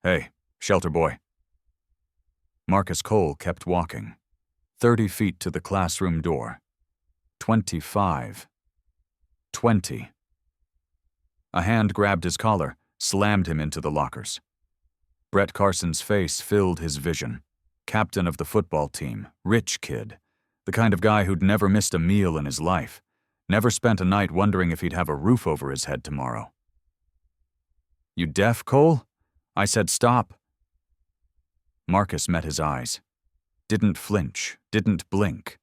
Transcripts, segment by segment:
Hey, shelter boy. Marcus Cole kept walking. 30 feet to the classroom door. 25. 20. A hand grabbed his collar, slammed him into the lockers. Brett Carson's face filled his vision. Captain of the football team, rich kid, the kind of guy who'd never missed a meal in his life, never spent a night wondering if he'd have a roof over his head tomorrow. You deaf, Cole? I said stop. Marcus met his eyes. Didn't flinch, didn't blink.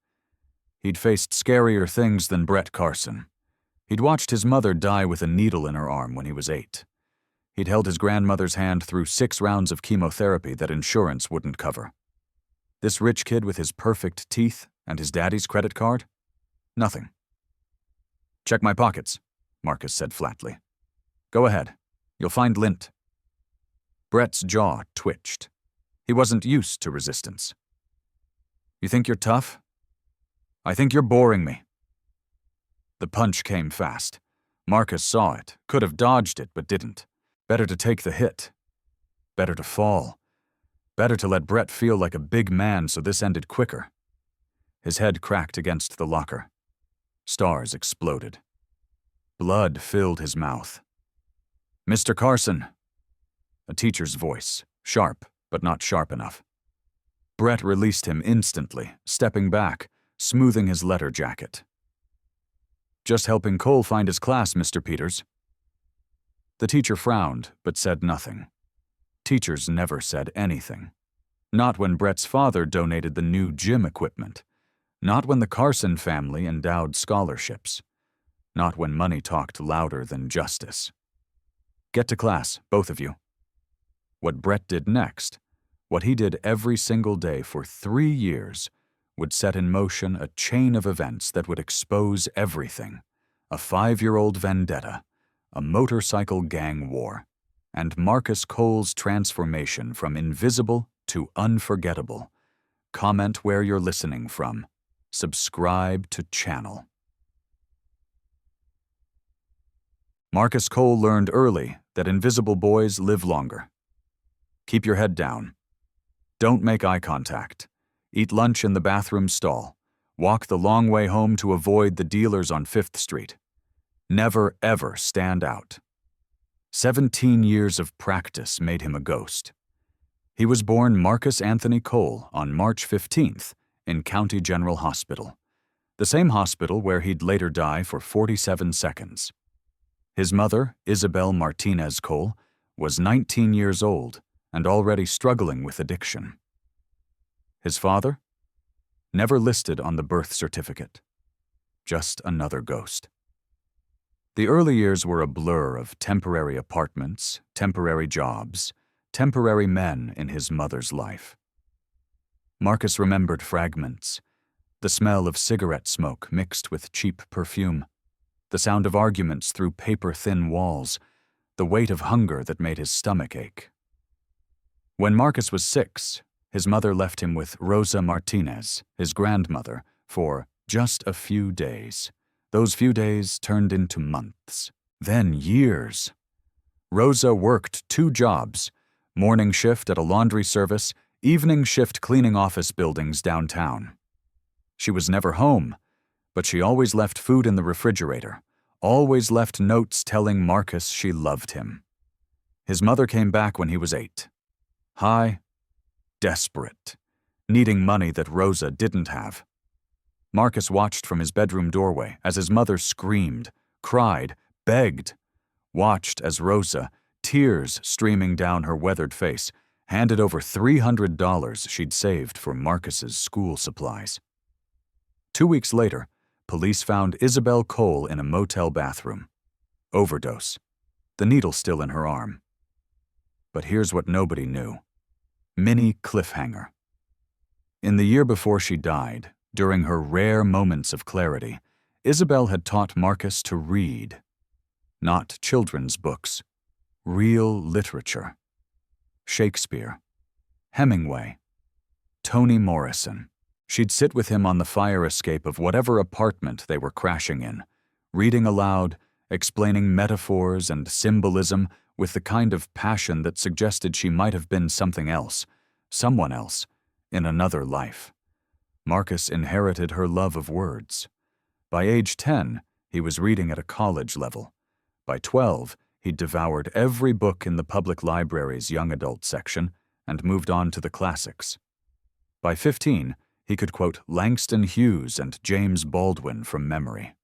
He'd faced scarier things than Brett Carson. He'd watched his mother die with a needle in her arm when he was 8. He'd held his grandmother's hand through 6 rounds of chemotherapy that insurance wouldn't cover. This rich kid with his perfect teeth and his daddy's credit card? Nothing. Check my pockets, Marcus said flatly. Go ahead. You'll find lint. Brett's jaw twitched. He wasn't used to resistance. You think you're tough? I think you're boring me. The punch came fast. Marcus saw it, could have dodged it, but didn't. Better to take the hit. Better to fall. Better to let Brett feel like a big man so this ended quicker. His head cracked against the locker. Stars exploded. Blood filled his mouth. Mr. Carson. A teacher's voice, sharp, but not sharp enough. Brett released him instantly, stepping back, smoothing his letter jacket. Just helping Cole find his class, Mr. Peters. The teacher frowned, but said nothing. Teachers never said anything. Not when Brett's father donated the new gym equipment. Not when the Carson family endowed scholarships. Not when money talked louder than justice. Get to class, both of you. What Brett did next, what he did every single day for 3 years, would set in motion a chain of events that would expose everything. A 5-year-old vendetta, a motorcycle gang war, and Marcus Cole's transformation from invisible to unforgettable. Comment where you're listening from. Subscribe to channel. Marcus Cole learned early that invisible boys live longer. Keep your head down. Don't make eye contact. Eat lunch in the bathroom stall. Walk the long way home to avoid the dealers on 5th Street. Never, ever stand out. 17 years of practice made him a ghost. He was born Marcus Anthony Cole on March 15th in County General Hospital, the same hospital where he'd later die for 47 seconds. His mother, Isabel Martinez Cole, was 19 years old and already struggling with addiction. His father? Never listed on the birth certificate. Just another ghost. The early years were a blur of temporary apartments, temporary jobs, temporary men in his mother's life. Marcus remembered fragments, the smell of cigarette smoke mixed with cheap perfume, the sound of arguments through paper-thin walls, the weight of hunger that made his stomach ache. When Marcus was 6, his mother left him with Rosa Martinez, his grandmother, for just a few days. Those few days turned into months, then years. Rosa worked 2 jobs, morning shift at a laundry service, evening shift cleaning office buildings downtown. She was never home, but she always left food in the refrigerator, always left notes telling Marcus she loved him. His mother came back when he was 8. High, desperate, needing money that Rosa didn't have. Marcus watched from his bedroom doorway as his mother screamed, cried, begged, watched as Rosa, tears streaming down her weathered face, handed over $300 she'd saved for Marcus's school supplies. 2 weeks later, police found Isabel Cole in a motel bathroom. Overdose. The needle still in her arm. But here's what nobody knew. Mini cliffhanger. In the year before she died, during her rare moments of clarity, Isabel had taught Marcus to read. Not children's books. Real literature. Shakespeare. Hemingway. Toni Morrison. She'd sit with him on the fire escape of whatever apartment they were crashing in, reading aloud, explaining metaphors and symbolism with the kind of passion that suggested she might have been something else, someone else, in another life. Marcus inherited her love of words. By age 10, he was reading at a college level. By 12, he'd devoured every book in the public library's young adult section and moved on to the classics. By 15, he could quote Langston Hughes and James Baldwin from memory.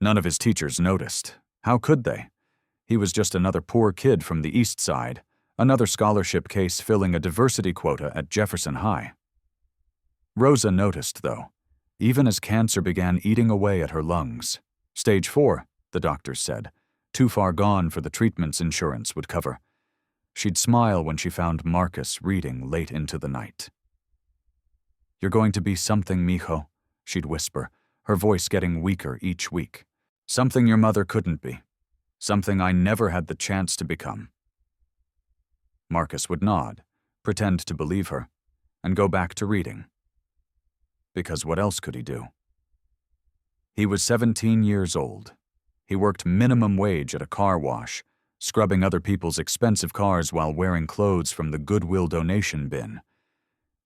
None of his teachers noticed. How could they? He was just another poor kid from the East Side, another scholarship case filling a diversity quota at Jefferson High. Rosa noticed, though, even as cancer began eating away at her lungs. Stage 4, the doctors said, too far gone for the treatments insurance would cover. She'd smile when she found Marcus reading late into the night. "You're going to be something, mijo," she'd whisper, her voice getting weaker each week. "Something your mother couldn't be. Something I never had the chance to become." Marcus would nod, pretend to believe her, and go back to reading. Because what else could he do? He was 17 years old. He worked minimum wage at a car wash, scrubbing other people's expensive cars while wearing clothes from the Goodwill donation bin.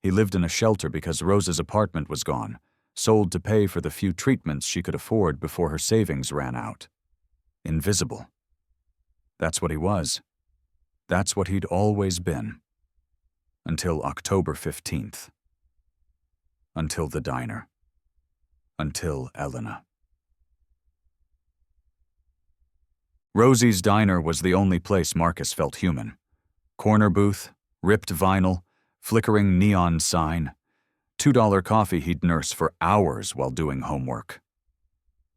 He lived in a shelter because Rosa's apartment was gone, sold to pay for the few treatments she could afford before her savings ran out. Invisible. That's what he was. That's what he'd always been. Until October 15th. Until the diner. Until Elena. Rosie's Diner was the only place Marcus felt human. Corner booth, ripped vinyl, flickering neon sign. $2 coffee he'd nurse for hours while doing homework.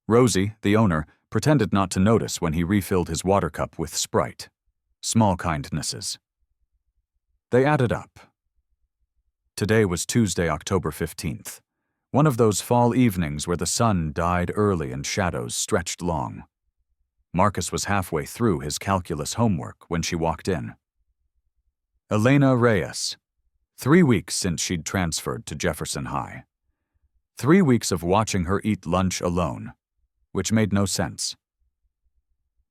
Rosie, the owner, pretended not to notice when he refilled his water cup with Sprite. Small kindnesses. They added up. Today was Tuesday, October 15th, one of those fall evenings where the sun died early and shadows stretched long. Marcus was halfway through his calculus homework when she walked in. Elena Reyes. 3 weeks since she'd transferred to Jefferson High. 3 weeks of watching her eat lunch alone, which made no sense.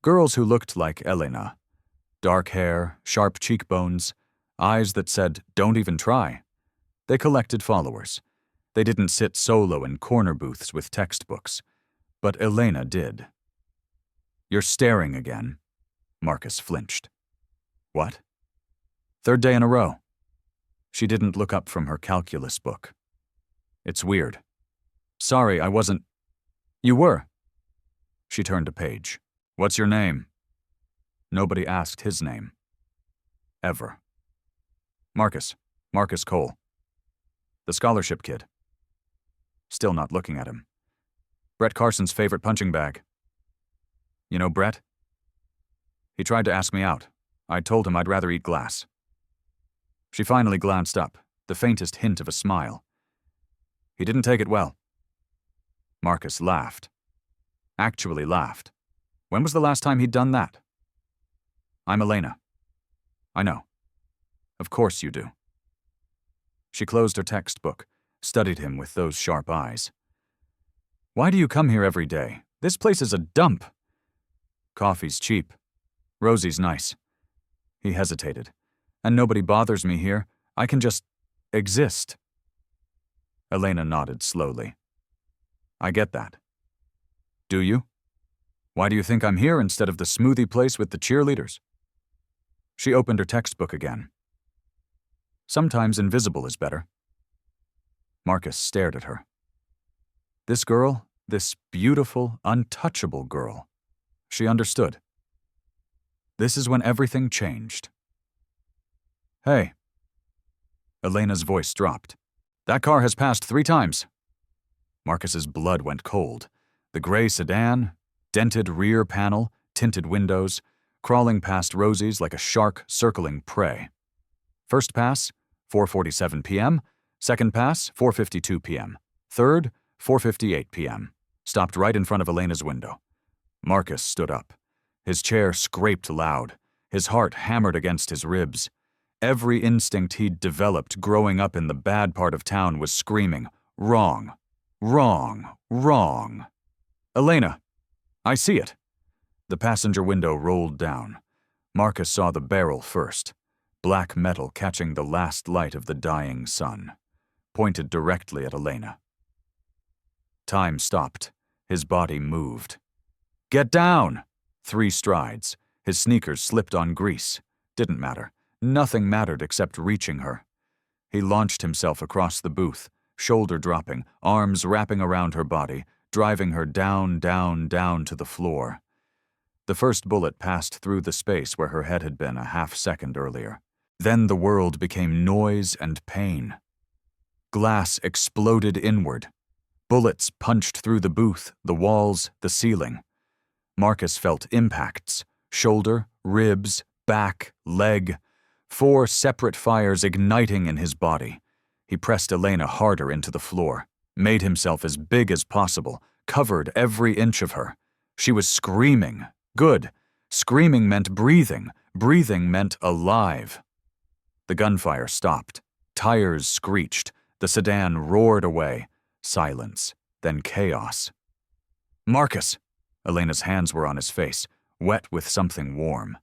Girls who looked like Elena. Dark hair, sharp cheekbones, eyes that said, "Don't even try." They collected followers. They didn't sit solo in corner booths with textbooks. But Elena did. "You're staring again." Marcus flinched. "What?" "Third day in a row." She didn't look up from her calculus book. "It's weird." "Sorry, I wasn't." "You were." She turned a page. "What's your name?" Nobody asked his name. Ever. "Marcus. Marcus Cole." "The scholarship kid." Still not looking at him. "Brett Carson's favorite punching bag." "You know Brett?" "He tried to ask me out. I told him I'd rather eat glass." She finally glanced up, the faintest hint of a smile. "He didn't take it well." Marcus laughed. Actually laughed. When was the last time he'd done that? "I'm Elena." "I know." "Of course you do." She closed her textbook, studied him with those sharp eyes. "Why do you come here every day? This place is a dump." "Coffee's cheap. Rosie's nice." He hesitated. "And nobody bothers me here. I can just exist." Elena nodded slowly. "I get that." "Do you? Why do you think I'm here instead of the smoothie place with the cheerleaders?" She opened her textbook again. "Sometimes invisible is better." Marcus stared at her. This girl, this beautiful, untouchable girl. She understood. This is when everything changed. "Hey." Elena's voice dropped. "That car has passed 3 times." Marcus's blood went cold. The gray sedan, dented rear panel, tinted windows, crawling past Rosie's like a shark circling prey. First pass, 4:47 p.m. Second pass, 4:52 p.m. Third, 4:58 p.m. Stopped right in front of Elena's window. Marcus stood up. His chair scraped loud. His heart hammered against his ribs. Every instinct he'd developed growing up in the bad part of town was screaming, "Wrong, wrong, wrong." "Elena, I see it." The passenger window rolled down. Marcus saw the barrel first, black metal catching the last light of the dying sun, pointed directly at Elena. Time stopped. His body moved. "Get down!" 3 strides. His sneakers slipped on grease. Didn't matter. Nothing mattered except reaching her. He launched himself across the booth, shoulder dropping, arms wrapping around her body, driving her down, down, down to the floor. The first bullet passed through the space where her head had been a half-second earlier. Then the world became noise and pain. Glass exploded inward. Bullets punched through the booth, the walls, the ceiling. Marcus felt impacts: shoulder, ribs, back, leg. 4 separate fires igniting in his body. He pressed Elena harder into the floor, made himself as big as possible, covered every inch of her. She was screaming. Good. Screaming meant breathing. Breathing meant alive. The gunfire stopped. Tires screeched. The sedan roared away. Silence, then chaos. "Marcus!" Elena's hands were on his face, wet with something warm.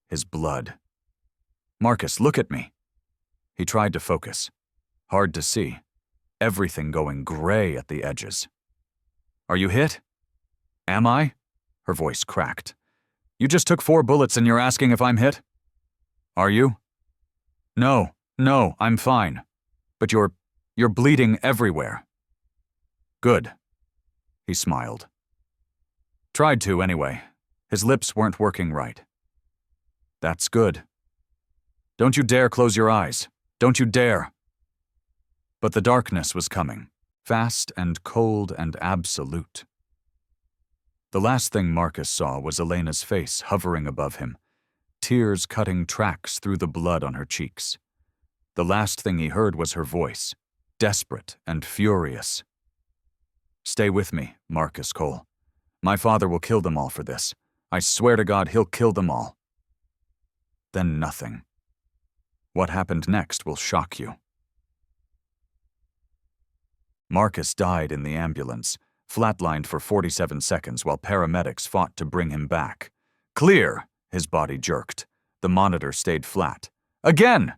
His blood. "Marcus, look at me." He tried to focus. Hard to see. Everything going gray at the edges. "Are you hit?" "Am I?" Her voice cracked. "You just took 4 bullets and you're asking if I'm hit?" "Are you?" No, I'm fine. But you're bleeding everywhere." "Good." He smiled. Tried to, anyway. His lips weren't working right. "That's good. Don't you dare close your eyes. Don't you dare." But the darkness was coming, fast and cold and absolute. The last thing Marcus saw was Elena's face hovering above him, tears cutting tracks through the blood on her cheeks. The last thing he heard was her voice, desperate and furious. "Stay with me, Marcus Cole. My father will kill them all for this. I swear to God, he'll kill them all." Then nothing. What happened next will shock you. Marcus died in the ambulance, flatlined for 47 seconds while paramedics fought to bring him back. "Clear!" His body jerked. The monitor stayed flat. "Again!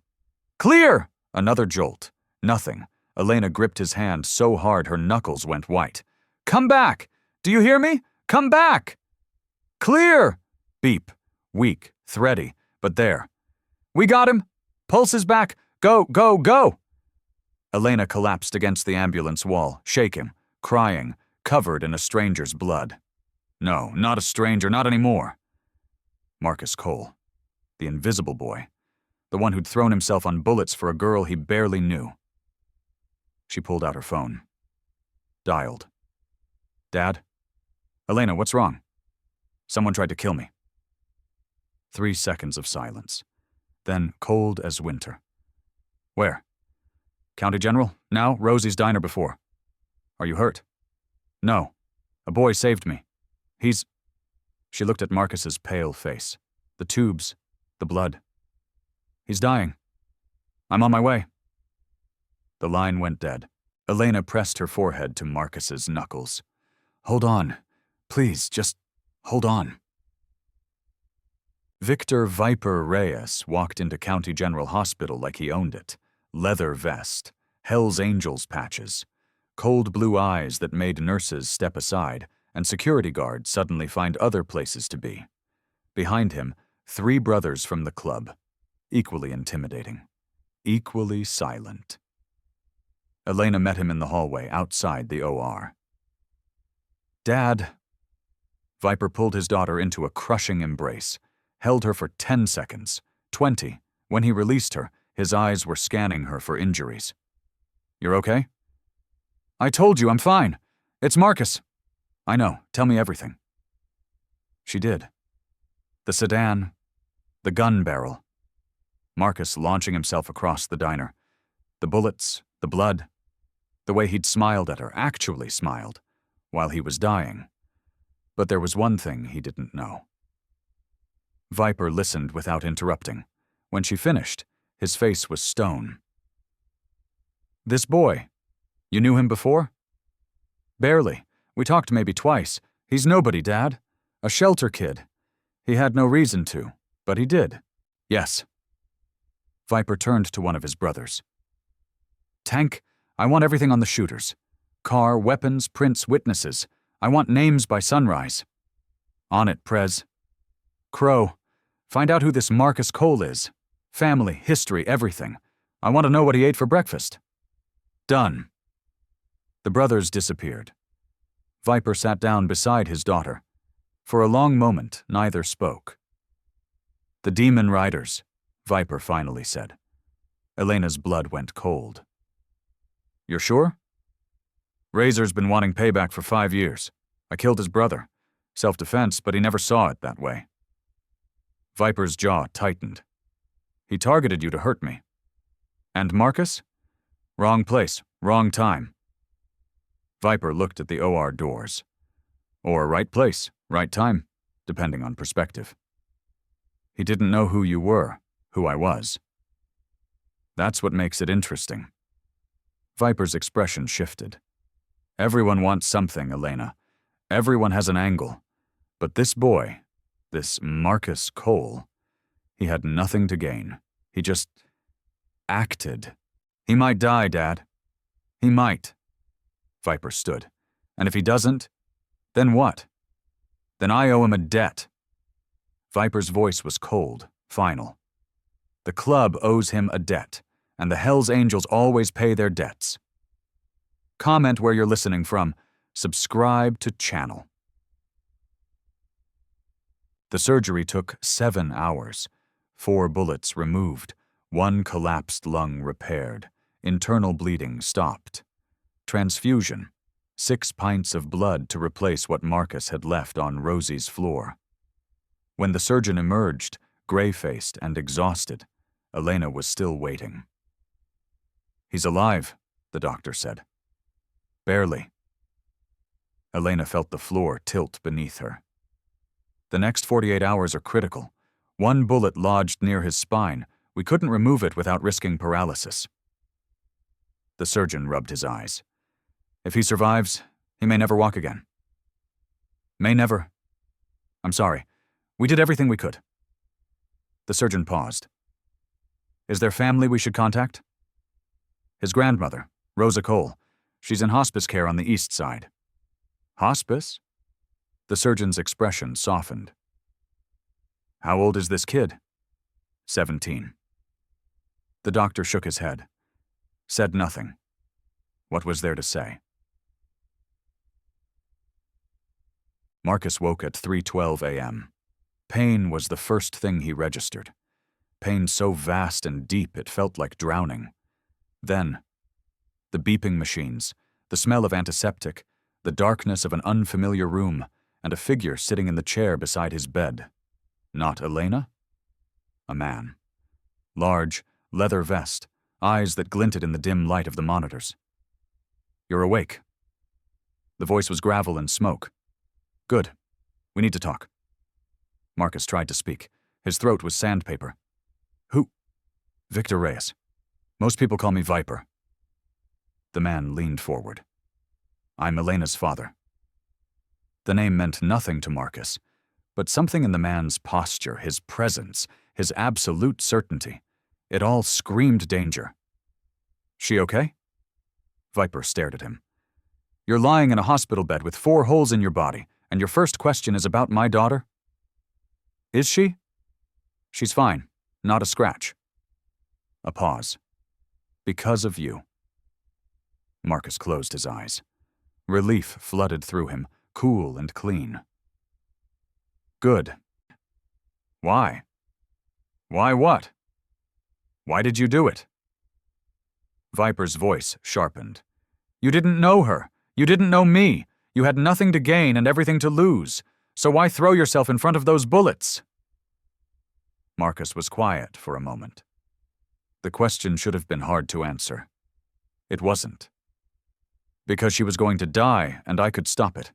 Clear!" Another jolt. Nothing. Elena gripped his hand so hard her knuckles went white. "Come back! Do you hear me? Come back!" "Clear!" Beep. Weak, thready, but there. "We got him! Pulse is back! Go, go, go!" Elena collapsed against the ambulance wall, shaking, crying, covered in a stranger's blood. No, not a stranger, not anymore. Marcus Cole. The invisible boy. The one who'd thrown himself on bullets for a girl he barely knew. She pulled out her phone. Dialed. "Dad? Elena, what's wrong?" "Someone tried to kill me." 3 seconds of silence. Then cold as winter. "Where?" "County General, now Rosie's Diner before." "Are you hurt?" "No. A boy saved me. He's..." She looked at Marcus's pale face. The tubes. The blood. "He's dying. I'm on my way." The line went dead. Elena pressed her forehead to Marcus's knuckles. "Hold on. Please, just hold on." Victor Viper Reyes walked into County General Hospital like he owned it. Leather vest, Hell's Angels patches, cold blue eyes that made nurses step aside and security guards suddenly find other places to be. Behind him, 3 brothers from the club, equally intimidating, equally silent. Elena met him in the hallway outside the OR. "Dad." Viper pulled his daughter into a crushing embrace, held her for 10 seconds, 20. When he released her, his eyes were scanning her for injuries. "You're okay?" "I told you I'm fine. It's Marcus." "I know. Tell me everything." She did. The sedan, the gun barrel, Marcus launching himself across the diner, the bullets, the blood, the way he'd smiled at her, actually smiled, while he was dying. But there was one thing he didn't know. Viper listened without interrupting. When she finished, his face was stone. "This boy, you knew him before?" "Barely. We talked maybe twice. He's nobody, Dad. A shelter kid. He had no reason to. But he did. Yes. Viper turned to one of his brothers. Tank, I want everything on the shooters. Car, weapons, prints, witnesses. I want names by sunrise. On it, Prez. Crow, find out who this Marcus Cole is. Family, history, everything. I want to know what he ate for breakfast. Done. The brothers disappeared. Viper sat down beside his daughter. For a long moment, neither spoke. The Demon Riders, Viper finally said. Elena's blood went cold. You're sure? Razor's been wanting payback for 5 years. I killed his brother. Self-defense, but he never saw it that way. Viper's jaw tightened. He targeted you to hurt me. And Marcus? Wrong place, wrong time. Viper looked at the OR doors. Or right place, right time, depending on perspective. He didn't know who you were, who I was. That's what makes it interesting. Viper's expression shifted. Everyone wants something, Elena. Everyone has an angle. But this boy, this Marcus Cole, he had nothing to gain. He just acted. He might die, Dad. He might. Viper stood. And if he doesn't, then what? Then I owe him a debt. Viper's voice was cold, final. The club owes him a debt, and the Hells Angels always pay their debts. Comment where you're listening from. Subscribe to channel. The surgery took 7 hours. 4 bullets removed, 1 collapsed lung repaired, internal bleeding stopped. Transfusion, 6 pints of blood to replace what Marcus had left on Rosie's floor. When the surgeon emerged, gray-faced and exhausted, Elena was still waiting. He's alive, the doctor said. Barely. Elena felt the floor tilt beneath her. The next 48 hours are critical. 1 bullet lodged near his spine. We couldn't remove it without risking paralysis. The surgeon rubbed his eyes. If he survives, he may never walk again. May never. I'm sorry. We did everything we could. The surgeon paused. Is there family we should contact? His grandmother, Rosa Cole. She's in hospice care on the east side. Hospice? The surgeon's expression softened. How old is this kid? 17. The doctor shook his head. Said nothing. What was there to say? Marcus woke at 3:12 a.m. Pain was the first thing he registered. Pain so vast and deep it felt like drowning. Then, the beeping machines, the smell of antiseptic, the darkness of an unfamiliar room, and a figure sitting in the chair beside his bed. Not Elena? A man. Large, leather vest, eyes that glinted in the dim light of the monitors. You're awake. The voice was gravel and smoke. Good. We need to talk. Marcus tried to speak. His throat was sandpaper. Who? Victor Reyes. Most people call me Viper. The man leaned forward. I'm Elena's father. The name meant nothing to Marcus, but something in the man's posture, his presence, his absolute certainty, it all screamed danger. She okay? Viper stared at him. You're lying in a hospital bed with 4 holes in your body, and your first question is about my daughter? Is she? She's fine. Not a scratch. A pause. Because of you. Marcus closed his eyes. Relief flooded through him, cool and clean. Good. Why? Why what? Why did you do it? Viper's voice sharpened. You didn't know her. You didn't know me. You had nothing to gain and everything to lose. So why throw yourself in front of those bullets? Marcus was quiet for a moment. The question should have been hard to answer. It wasn't. Because she was going to die and I could stop it.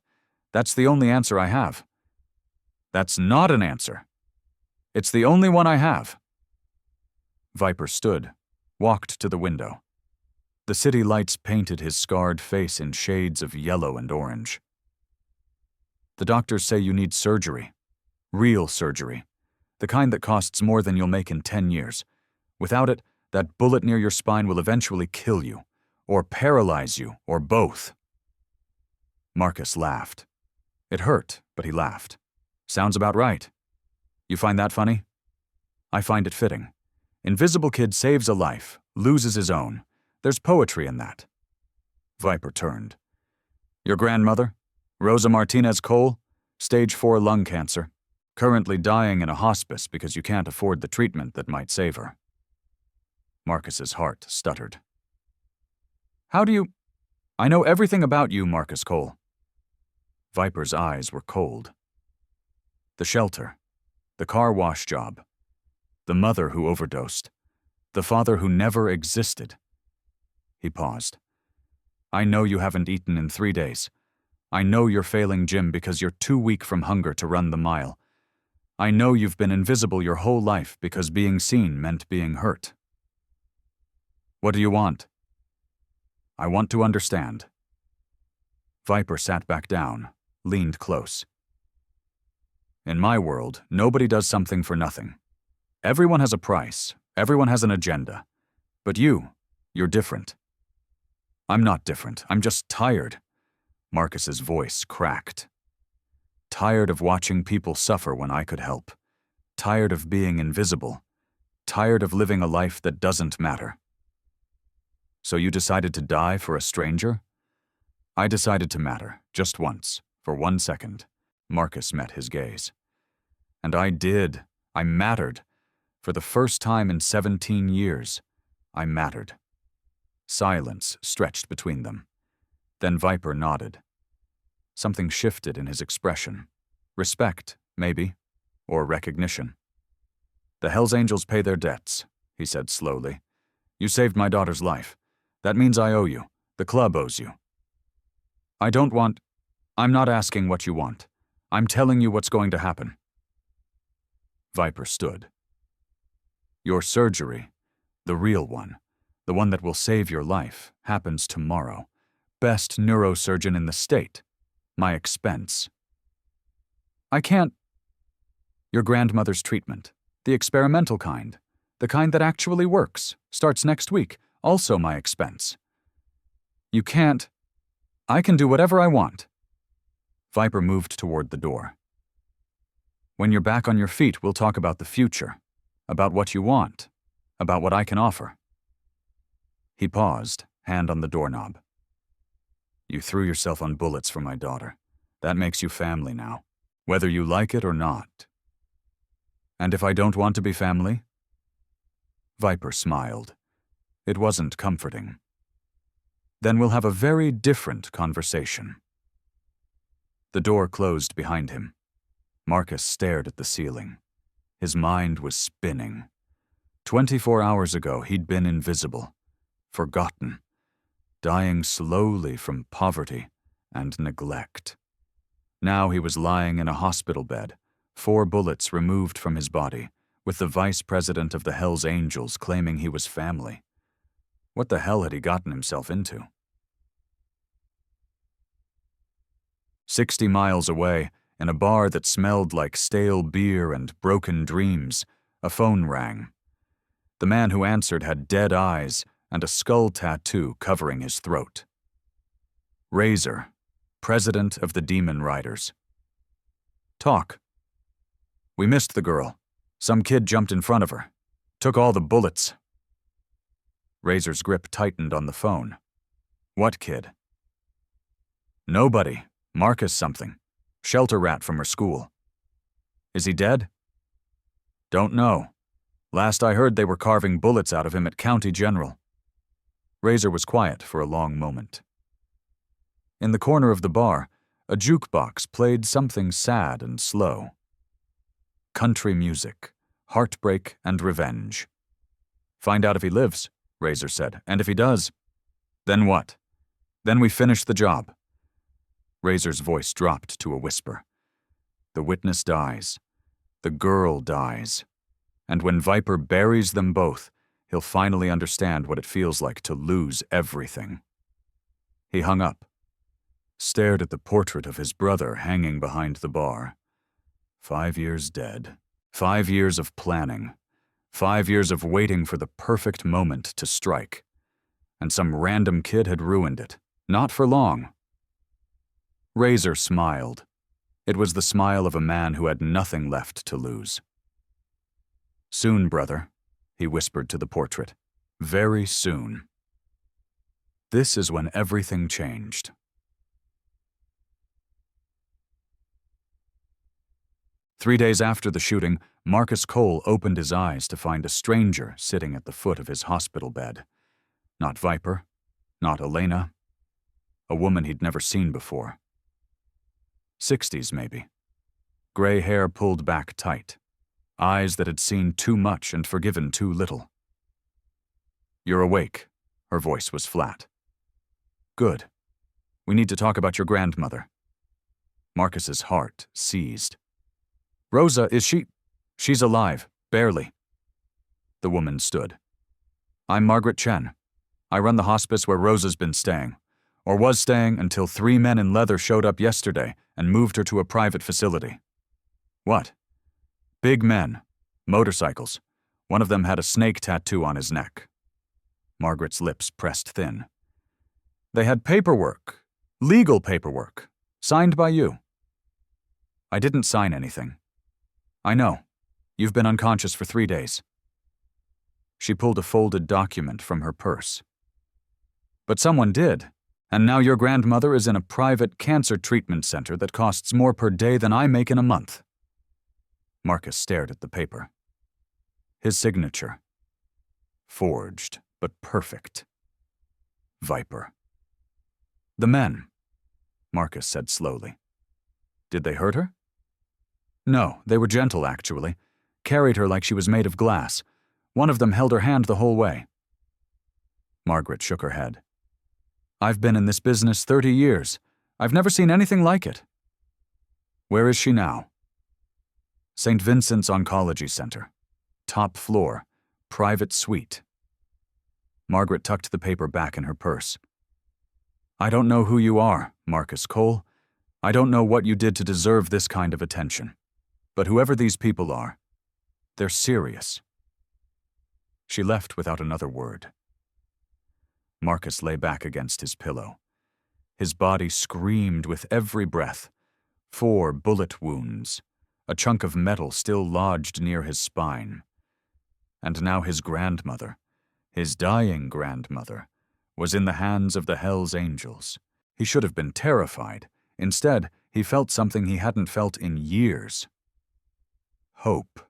That's the only answer I have. That's not an answer. It's the only one I have. Viper stood, walked to the window. The city lights painted his scarred face in shades of yellow and orange. The doctors say you need surgery. Real surgery. The kind that costs more than you'll make in 10 years. Without it, that bullet near your spine will eventually kill you, or paralyze you, or both. Marcus laughed. It hurt, but he laughed. Sounds about right. You find that funny? I find it fitting. Invisible Kid saves a life, loses his own. There's poetry in that. Viper turned. Your grandmother? Rosa Martinez Cole? Stage 4 lung cancer. Currently dying in a hospice because you can't afford the treatment that might save her. Marcus's heart stuttered. How do you... I know everything about you, Marcus Cole. Viper's eyes were cold. The shelter. The car wash job. The mother who overdosed. The father who never existed. He paused. I know you haven't eaten in 3 days. I know you're failing gym because you're too weak from hunger to run the mile. I know you've been invisible your whole life because being seen meant being hurt. What do you want? I want to understand. Viper sat back down, leaned close. In my world, nobody does something for nothing. Everyone has a price, everyone has an agenda. But you're different. I'm not different, I'm just tired. Marcus's voice cracked. Tired of watching people suffer when I could help. Tired of being invisible. Tired of living a life that doesn't matter. So you decided to die for a stranger? I decided to matter, just once, for 1 second. Marcus met his gaze. And I did. I mattered. For the first time in 17 years, I mattered. Silence stretched between them. Then Viper nodded. Something shifted in his expression. Respect, maybe, or recognition. The Hells Angels pay their debts, he said slowly. You saved my daughter's life. That means I owe you. The club owes you. I'm not asking what you want. I'm telling you what's going to happen. Viper stood. Your surgery, the real one, the one that will save your life, happens tomorrow. Best neurosurgeon in the state. My expense. I can't. Your grandmother's treatment, the experimental kind, the kind that actually works, starts next week, also my expense. You can't. I can do whatever I want. Viper moved toward the door. When you're back on your feet, we'll talk about the future, about what you want, about what I can offer. He paused, hand on the doorknob. You threw yourself on bullets for my daughter. That makes you family now, whether you like it or not. And if I don't want to be family? Viper smiled. It wasn't comforting. Then we'll have a very different conversation. The door closed behind him. Marcus stared at the ceiling. His mind was spinning. 24 hours ago, he'd been invisible, forgotten, dying slowly from poverty and neglect. Now he was lying in a hospital bed, 4 bullets removed from his body, with the vice president of the Hells Angels claiming he was family. What the hell had he gotten himself into? 60 miles away, in a bar that smelled like stale beer and broken dreams, a phone rang. The man who answered had dead eyes and a skull tattoo covering his throat. Razor, president of the Demon Riders. Talk. We missed the girl. Some kid jumped in front of her. Took all the bullets. Razor's grip tightened on the phone. What kid? Nobody. Marcus something. Shelter rat from her school. Is he dead? Don't know. Last I heard they were carving bullets out of him at County General. Razor was quiet for a long moment. In the corner of the bar, a jukebox played something sad and slow. Country music, heartbreak and revenge. Find out if he lives, Razor said, and if he does, then what? Then we finish the job. Razor's voice dropped to a whisper. The witness dies. The girl dies. And when Viper buries them both, he'll finally understand what it feels like to lose everything. He hung up, stared at the portrait of his brother hanging behind the bar. 5 years dead. 5 years of planning. 5 years of waiting for the perfect moment to strike. And some random kid had ruined it. Not for long. Razor smiled. It was the smile of a man who had nothing left to lose. "Soon, brother," he whispered to the portrait. "Very soon." This is when everything changed. Three days after the shooting, Marcus Cole opened his eyes to find a stranger sitting at the foot of his hospital bed. Not Viper, not Elena, a woman he'd never seen before. 60s, maybe. Gray hair pulled back tight. Eyes that had seen too much and forgiven too little. "You're awake," her voice was flat. "Good. We need to talk about your grandmother." Marcus's heart seized. "Rosa, is she—" "She's alive, barely." The woman stood. "I'm Margaret Chen. I run the hospice where Rosa's been staying, or was staying until 3 men in leather showed up yesterday and moved her to a private facility." "What?" "Big men. Motorcycles. One of them had a snake tattoo on his neck." Margaret's lips pressed thin. "They had paperwork. Legal paperwork. Signed by you." "I didn't sign anything." "I know. You've been unconscious for 3 days." She pulled a folded document from her purse. "But someone did, and now your grandmother is in a private cancer treatment center that costs more per day than I make in a month." Marcus stared at the paper. His signature. Forged, but perfect. Viper. "The men," Marcus said slowly. "Did they hurt her?" "No, they were gentle, actually. Carried her like she was made of glass. One of them held her hand the whole way." Margaret shook her head. "I've been in this business 30 years. I've never seen anything like it." "Where is she now?" "St. Vincent's Oncology Center. Top floor. Private suite." Margaret tucked the paper back in her purse. "I don't know who you are, Marcus Cole. I don't know what you did to deserve this kind of attention. But whoever these people are, they're serious." She left without another word. Marcus lay back against his pillow. His body screamed with every breath. 4 bullet wounds, a chunk of metal still lodged near his spine. And now his grandmother, his dying grandmother, was in the hands of the Hell's Angels. He should have been terrified. Instead, he felt something he hadn't felt in years. Hope.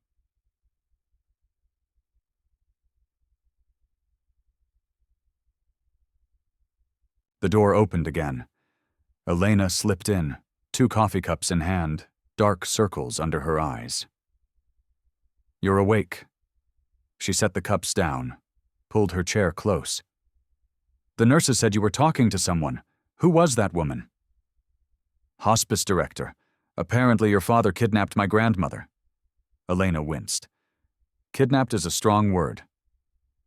The door opened again. Elena slipped in, 2 coffee cups in hand, dark circles under her eyes. "You're awake." She set the cups down, pulled her chair close. "The nurses said you were talking to someone. Who was that woman?" "Hospice director. Apparently your father kidnapped my grandmother." Elena winced. "Kidnapped is a strong word.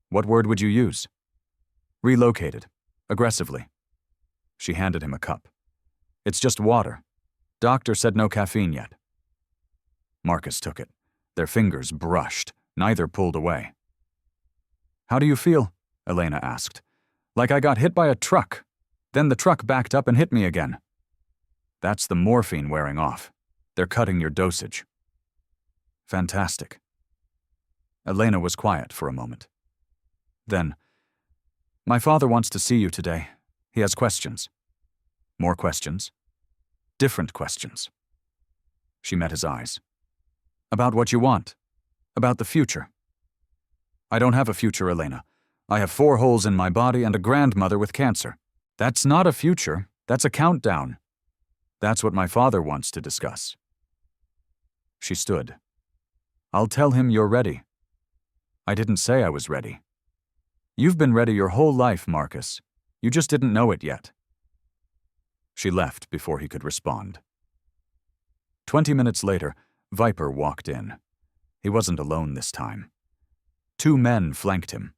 What word would you use?" "Relocated. Aggressively." She handed him a cup. "It's just water. Doctor said no caffeine yet." Marcus took it. Their fingers brushed. Neither pulled away. "How do you feel?" Elena asked. "Like I got hit by a truck. Then the truck backed up and hit me again." "That's the morphine wearing off. They're cutting your dosage." "Fantastic." Elena was quiet for a moment. Then, "My father wants to see you today. He has questions." "More questions?" "Different questions." She met his eyes. "About what you want. About the future." "I don't have a future, Elena. I have 4 holes in my body and a grandmother with cancer. That's not a future. That's a countdown. That's what my father wants to discuss." She stood. "I'll tell him you're ready." "I didn't say I was ready." "You've been ready your whole life, Marcus. You just didn't know it yet." She left before he could respond. 20 minutes later, Viper walked in. He wasn't alone this time. 2 men flanked him.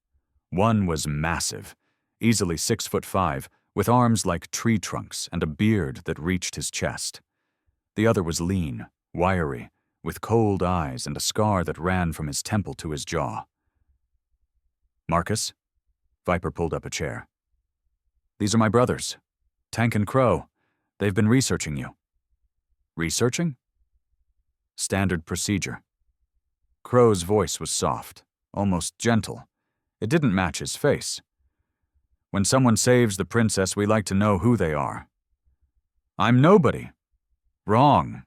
One was massive, easily 6'5", with arms like tree trunks and a beard that reached his chest. The other was lean, wiry, with cold eyes and a scar that ran from his temple to his jaw. "Marcus?" Viper pulled up a chair. "These are my brothers, Tank and Crow. They've been researching you." "Researching?" "Standard procedure." Crow's voice was soft, almost gentle. It didn't match his face. "When someone saves the princess, we like to know who they are." "I'm nobody." "Wrong,"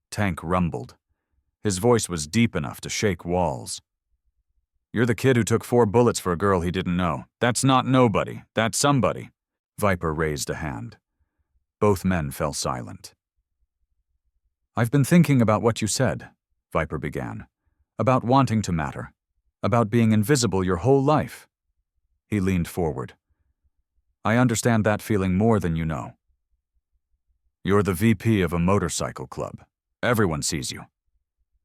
Tank rumbled. His voice was deep enough to shake walls. "You're the kid who took 4 bullets for a girl he didn't know. That's not nobody. That's somebody." Viper raised a hand. Both men fell silent. "I've been thinking about what you said," Viper began. "About wanting to matter. About being invisible your whole life." He leaned forward. "I understand that feeling more than you know. You're the VP of a motorcycle club. Everyone sees you.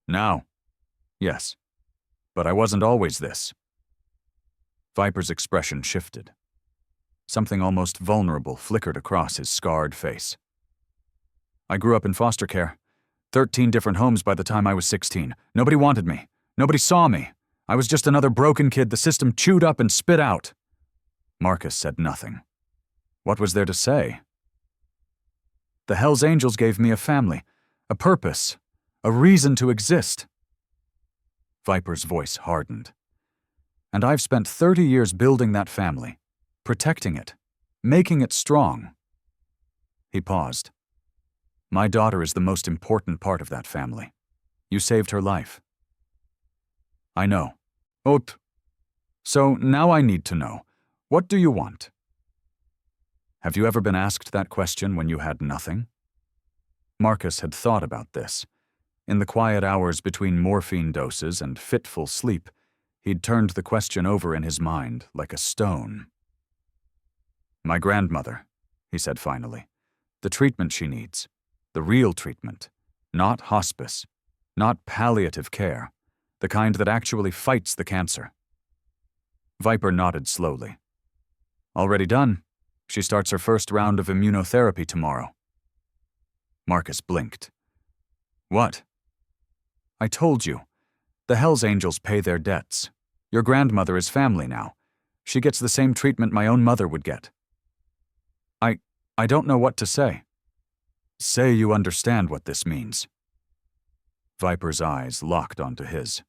Now? Yes. But I wasn't always this." Viper's expression shifted. Something almost vulnerable flickered across his scarred face. "I grew up in foster care. 13 different homes by the time I was 16. Nobody wanted me. Nobody saw me. I was just another broken kid the system chewed up and spit out." Marcus said nothing. What was there to say? "The Hells Angels gave me a family, a purpose, a reason to exist." Viper's voice hardened. "And I've spent 30 years building that family, protecting it, making it strong." He paused. "My daughter is the most important part of that family. You saved her life." "I know." "Ot. So now I need to know. What do you want?" Have you ever been asked that question when you had nothing? Marcus had thought about this. In the quiet hours between morphine doses and fitful sleep, he'd turned the question over in his mind like a stone. "My grandmother," he said finally. "The treatment she needs. The real treatment. Not hospice. Not palliative care. The kind that actually fights the cancer." Viper nodded slowly. "Already done. She starts her first round of immunotherapy tomorrow." Marcus blinked. "What?" "I told you. The Hells Angels pay their debts. Your grandmother is family now. She gets the same treatment my own mother would get." I don't know what to say." "Say you understand what this means." Viper's eyes locked onto his.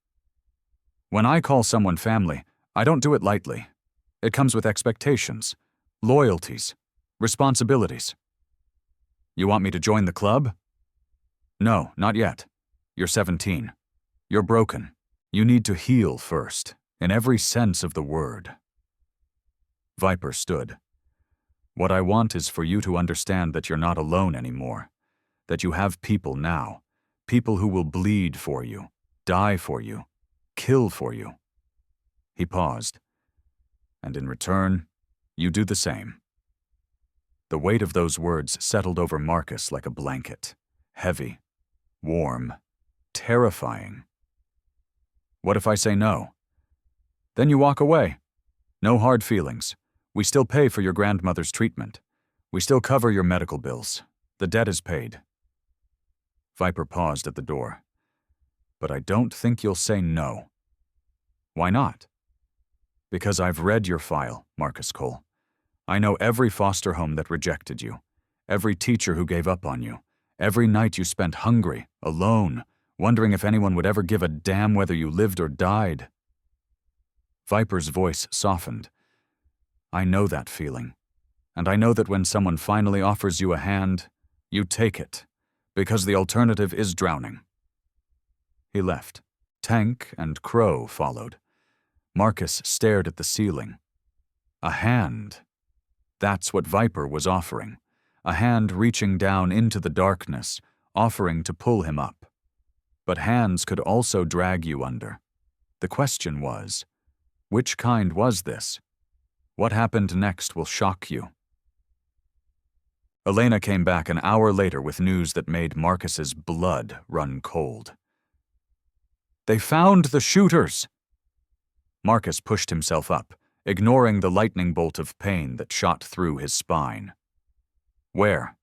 "When I call someone family, I don't do it lightly. It comes with expectations, loyalties, responsibilities." "You want me to join the club?" "No, not yet. You're 17. You're broken. You need to heal first, in every sense of the word." Viper stood. "What I want is for you to understand that you're not alone anymore, that you have people now, people who will bleed for you, die for you, kill for you." He paused. "And in return, you do the same." The weight of those words settled over Marcus like a blanket, heavy, warm, terrifying. "What if I say no?" "Then you walk away. No hard feelings. We still pay for your grandmother's treatment. We still cover your medical bills. The debt is paid." Viper paused at the door. "But I don't think you'll say no." "Why not?" "Because I've read your file, Marcus Cole. I know every foster home that rejected you, every teacher who gave up on you, every night you spent hungry, alone, wondering if anyone would ever give a damn whether you lived or died." Viper's voice softened. "I know that feeling, and I know that when someone finally offers you a hand, you take it, because the alternative is drowning." He left. Tank and Crow followed. Marcus stared at the ceiling. A hand. That's what Viper was offering. A hand reaching down into the darkness, offering to pull him up. But hands could also drag you under. The question was, which kind was this? What happened next will shock you. Elena came back an hour later with news that made Marcus's blood run cold. "They found the shooters!" Marcus pushed himself up, ignoring the lightning bolt of pain that shot through his spine. "Where?"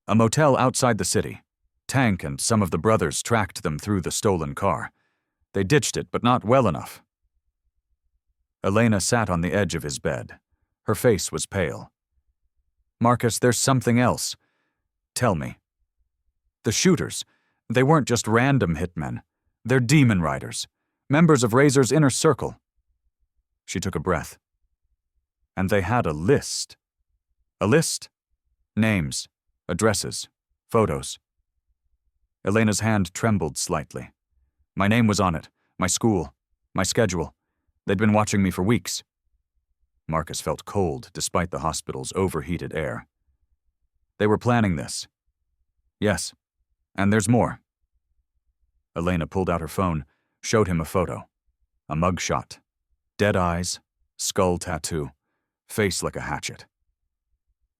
"A motel outside the city. Tank and some of the brothers tracked them through the stolen car. They ditched it, but not well enough. Elena sat on the edge of his bed. Her face was pale. Marcus, there's something else. Tell me. The shooters, they weren't just random hitmen. They're demon riders, members of Razor's inner circle. She took a breath. And they had a list. A list? Names, addresses, photos. Elena's hand trembled slightly. My name was on it, my school, my schedule. They'd been watching me for weeks. Marcus felt cold despite the hospital's overheated air. They were planning this. Yes, and there's more. Elena pulled out her phone, showed him a photo. A mugshot. Dead eyes, skull tattoo, face like a hatchet.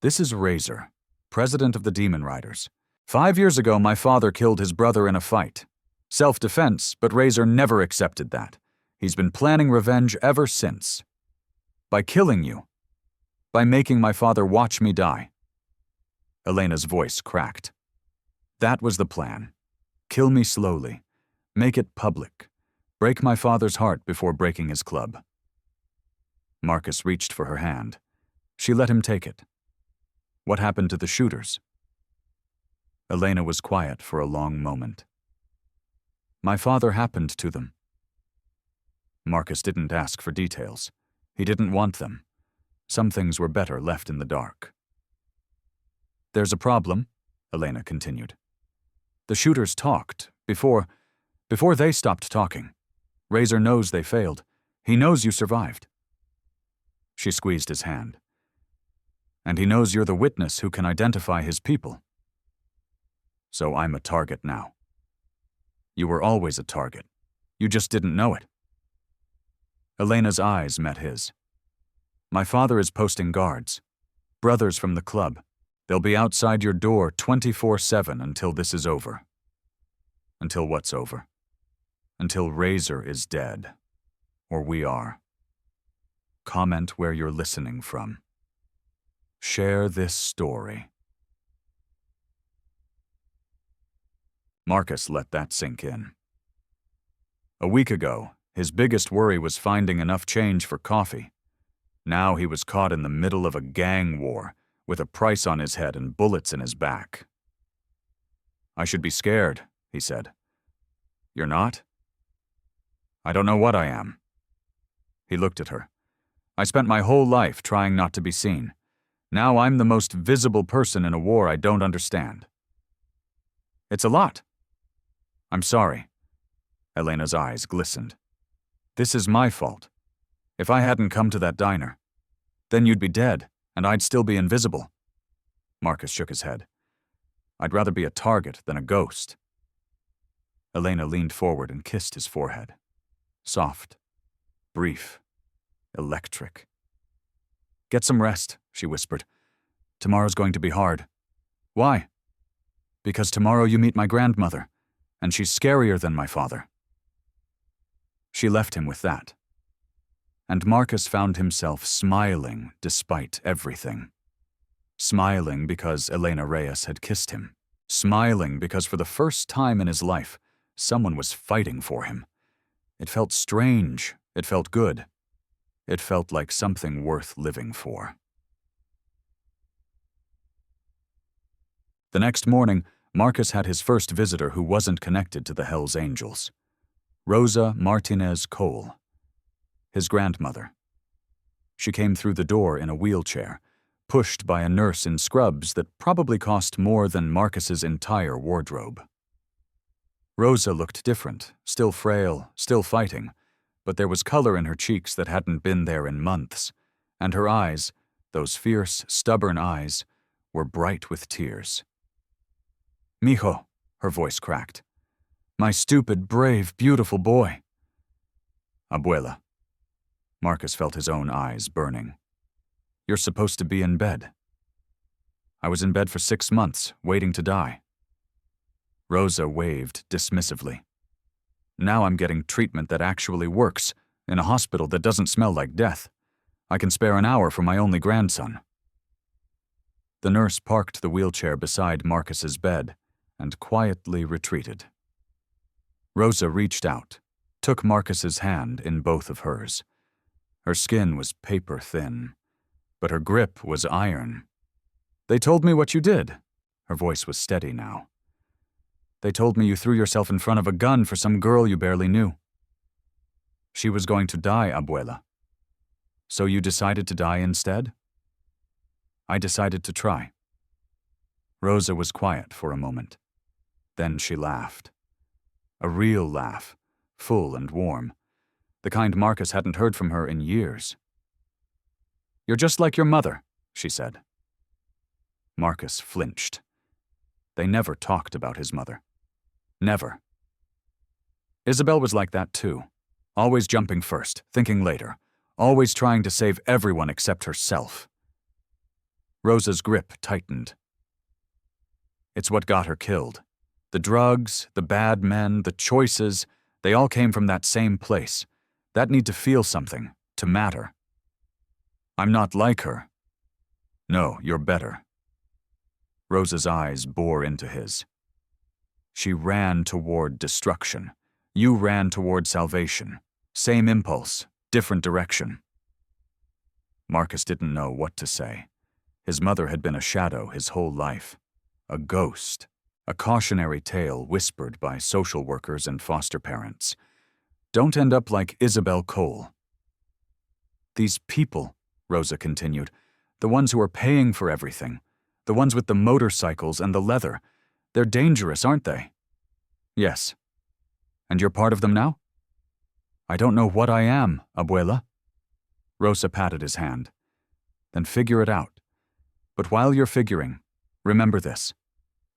This is Razor, president of the Demon Riders. 5 years ago, my father killed his brother in a fight. Self-defense, but Razor never accepted that. He's been planning revenge ever since. By killing you. By making my father watch me die. Elena's voice cracked. That was the plan. Kill me slowly. Make it public. Break my father's heart before breaking his club. Marcus reached for her hand. She let him take it. What happened to the shooters? Elena was quiet for a long moment. My father happened to them. Marcus didn't ask for details. He didn't want them. Some things were better left in the dark. There's a problem, Elena continued. The shooters talked before they stopped talking. Razor knows they failed. He knows you survived. She squeezed his hand. And he knows you're the witness who can identify his people. So I'm a target now. You were always a target. You just didn't know it. Elena's eyes met his. My father is posting guards. Brothers from the club. They'll be outside your door 24/7 until this is over. Until what's over? Until Razor is dead. Or we are. Comment where you're listening from. Share this story. Marcus let that sink in. A week ago, his biggest worry was finding enough change for coffee. Now he was caught in the middle of a gang war, with a price on his head and bullets in his back. I should be scared, he said. You're not? I don't know what I am. He looked at her. I spent my whole life trying not to be seen. Now I'm the most visible person in a war I don't understand. It's a lot. I'm sorry. Elena's eyes glistened. This is my fault. If I hadn't come to that diner, then you'd be dead, and I'd still be invisible. Marcus shook his head. I'd rather be a target than a ghost. Elena leaned forward and kissed his forehead. Soft, brief, electric. Get some rest, she whispered. Tomorrow's going to be hard. Why? Because tomorrow you meet my grandmother, and she's scarier than my father. She left him with that. And Marcus found himself smiling despite everything. Smiling because Elena Reyes had kissed him. Smiling because for the first time in his life, someone was fighting for him. It felt strange. It felt good. It felt like something worth living for. The next morning, Marcus had his first visitor who wasn't connected to the Hells Angels. Rosa Martinez Cole, his grandmother. She came through the door in a wheelchair, pushed by a nurse in scrubs that probably cost more than Marcus's entire wardrobe. Rosa looked different, still frail, still fighting, but there was color in her cheeks that hadn't been there in months, and her eyes, those fierce, stubborn eyes, were bright with tears. Mijo, her voice cracked. My stupid, brave, beautiful boy. Abuela. Marcus felt his own eyes burning. You're supposed to be in bed. I was in bed for 6 months, waiting to die. Rosa waved dismissively. Now I'm getting treatment that actually works, in a hospital that doesn't smell like death. I can spare an hour for my only grandson. The nurse parked the wheelchair beside Marcus's bed and quietly retreated. Rosa reached out, took Marcus's hand in both of hers. Her skin was paper thin, but her grip was iron. "They told me what you did." Her voice was steady now. "They told me you threw yourself in front of a gun for some girl you barely knew. She was going to die, Abuela. So you decided to die instead?" "I decided to try." Rosa was quiet for a moment. Then she laughed. A real laugh, full and warm, the kind Marcus hadn't heard from her in years. "You're just like your mother," she said. Marcus flinched. They never talked about his mother. Never. Isabel was like that too, always jumping first, thinking later, always trying to save everyone except herself. Rosa's grip tightened. It's what got her killed. The drugs, the bad men, the choices, they all came from that same place. That need to feel something, to matter. "I'm not like her." "No, you're better." Rosa's eyes bore into his. She ran toward destruction. You ran toward salvation. Same impulse, different direction. Marcus didn't know what to say. His mother had been a shadow his whole life. A ghost. A cautionary tale whispered by social workers and foster parents. Don't end up like Isabel Cole. "These people," Rosa continued, "the ones who are paying for everything, the ones with the motorcycles and the leather, they're dangerous, aren't they?" "Yes." "And you're part of them now?" "I don't know what I am, Abuela." Rosa patted his hand. "Then figure it out. But while you're figuring, remember this.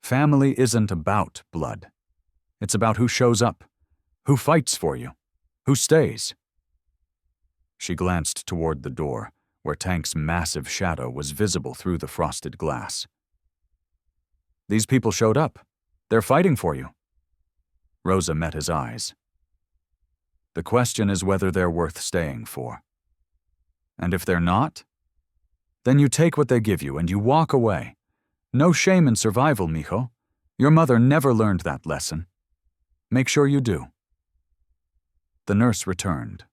Family isn't about blood. It's about who shows up, who fights for you, who stays." She glanced toward the door, where Tank's massive shadow was visible through the frosted glass. "These people showed up. They're fighting for you." Rosa met his eyes. "The question is whether they're worth staying for. And if they're not, then you take what they give you and you walk away. No shame in survival, mijo. Your mother never learned that lesson. Make sure you do." The nurse returned.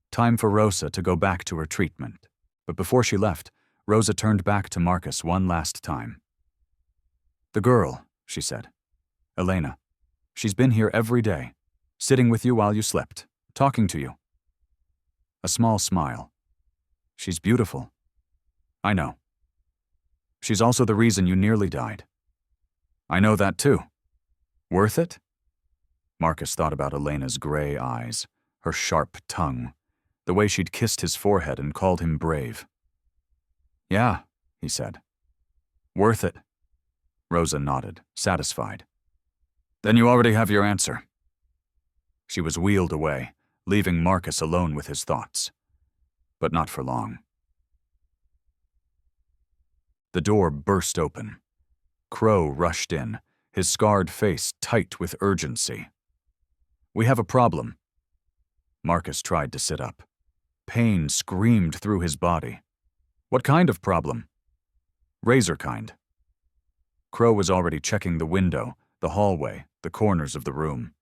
Time for Rosa to go back to her treatment. But before she left, Rosa turned back to Marcus one last time. "The girl," she said. "Elena. She's been here every day, sitting with you while you slept, talking to you." A small smile. "She's beautiful." "I know. She's also the reason you nearly died." "I know that too. Worth it?" Marcus thought about Elena's gray eyes, her sharp tongue, the way she'd kissed his forehead and called him brave. "Yeah," he said. "Worth it." Rosa nodded, satisfied. "Then you already have your answer." She was wheeled away, leaving Marcus alone with his thoughts. But not for long. The door burst open. Crow rushed in, his scarred face tight with urgency. "We have a problem." Marcus tried to sit up. Pain screamed through his body. "What kind of problem?" "Razor kind." Crow was already checking the window, the hallway, the corners of the room.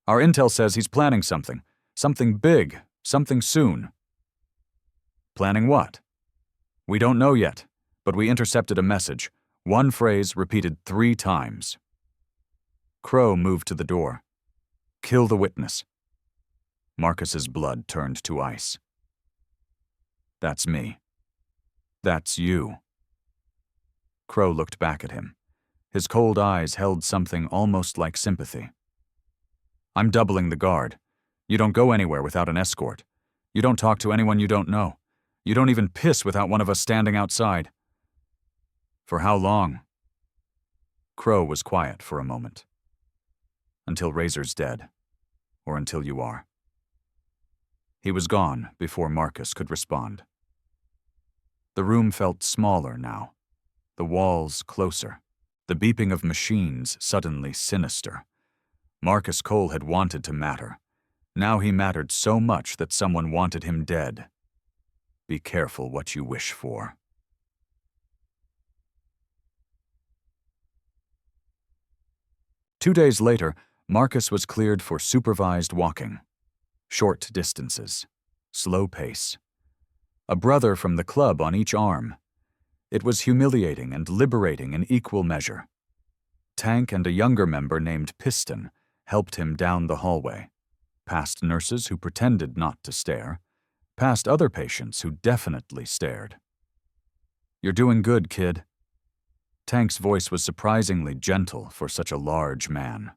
"Our intel says he's planning something. Something big, something soon." "Planning what?" "We don't know yet, but we intercepted a message. One phrase repeated 3 times. Crow moved to the door. "Kill the witness." Marcus's blood turned to ice. "That's me. That's you." Crow looked back at him. His cold eyes held something almost like sympathy. "I'm doubling the guard. You don't go anywhere without an escort. You don't talk to anyone you don't know. You don't even piss without one of us standing outside." "For how long?" Crow was quiet for a moment. "Until Razor's dead. Or until you are." He was gone before Marcus could respond. The room felt smaller now. The walls closer. The beeping of machines suddenly sinister. Marcus Cole had wanted to matter. Now he mattered so much that someone wanted him dead. Be careful what you wish for. 2 days later, Marcus was cleared for supervised walking. Short distances. Slow pace. A brother from the club on each arm. It was humiliating and liberating in equal measure. Tank and a younger member named Piston helped him down the hallway, past nurses who pretended not to stare, past other patients who definitely stared. "You're doing good, kid." Tank's voice was surprisingly gentle for such a large man.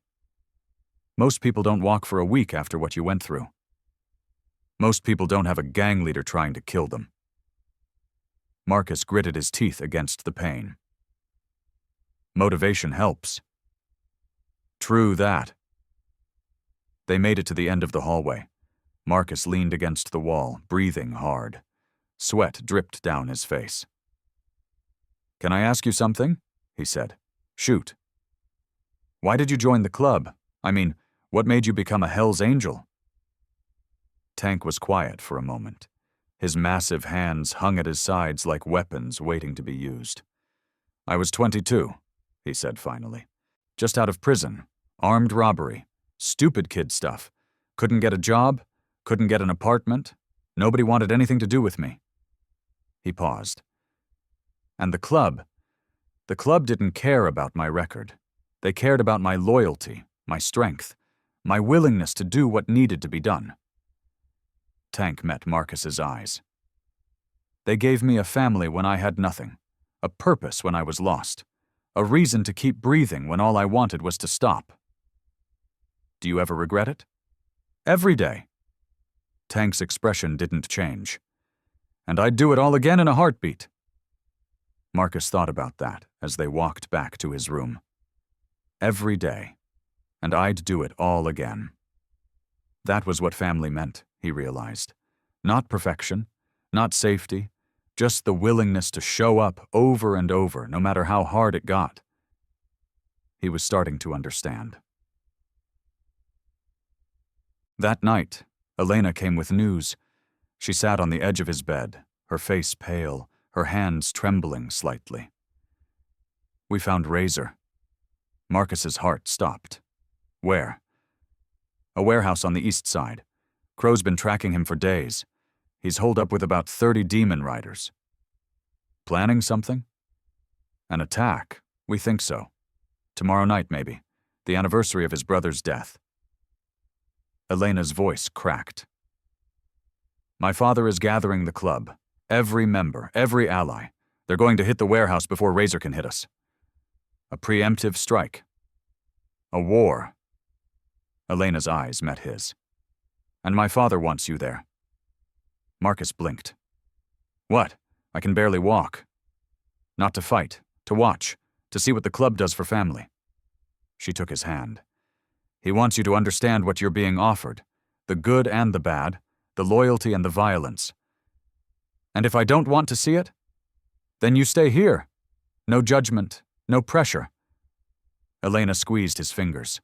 "Most people don't walk for a week after what you went through. Most people don't have a gang leader trying to kill them." Marcus gritted his teeth against the pain. "Motivation helps." "True that." They made it to the end of the hallway. Marcus leaned against the wall, breathing hard. Sweat dripped down his face. "Can I ask you something?" he said. "Shoot." "Why did you join the club? I mean, what made you become a Hell's Angel?" Tank was quiet for a moment. His massive hands hung at his sides like weapons waiting to be used. "I was 22, he said finally. "Just out of prison. Armed robbery. Stupid kid stuff. Couldn't get a job. Couldn't get an apartment. Nobody wanted anything to do with me." He paused. "And the club didn't care about my record. They cared about my loyalty, my strength, my willingness to do what needed to be done." Tank met Marcus's eyes. "They gave me a family when I had nothing, a purpose when I was lost, a reason to keep breathing when all I wanted was to stop." "Do you ever regret it?" "Every day." Tank's expression didn't change. "And I'd do it all again in a heartbeat." Marcus thought about that as they walked back to his room. Every day. And I'd do it all again. That was what family meant, he realized. Not perfection, not safety, just the willingness to show up over and over, no matter how hard it got. He was starting to understand. That night, Elena came with news. She sat on the edge of his bed, her face pale, her hands trembling slightly. "We found Razor." Marcus's heart stopped. "Where?" "A warehouse on the east side. Crow's been tracking him for days. He's holed up with about 30 demon riders." "Planning something?" "An attack. We think so. Tomorrow night, maybe. The anniversary of his brother's death." Elena's voice cracked. "My father is gathering the club. Every member, every ally. They're going to hit the warehouse before Razor can hit us. A preemptive strike. A war." Elena's eyes met his. "And my father wants you there." Marcus blinked. "What? I can barely walk." "Not to fight, to watch, to see what the club does for family." She took his hand. "He wants you to understand what you're being offered, the good and the bad, the loyalty and the violence. And if I don't want to see it, then you stay here. No judgment, no pressure." Elena squeezed his fingers.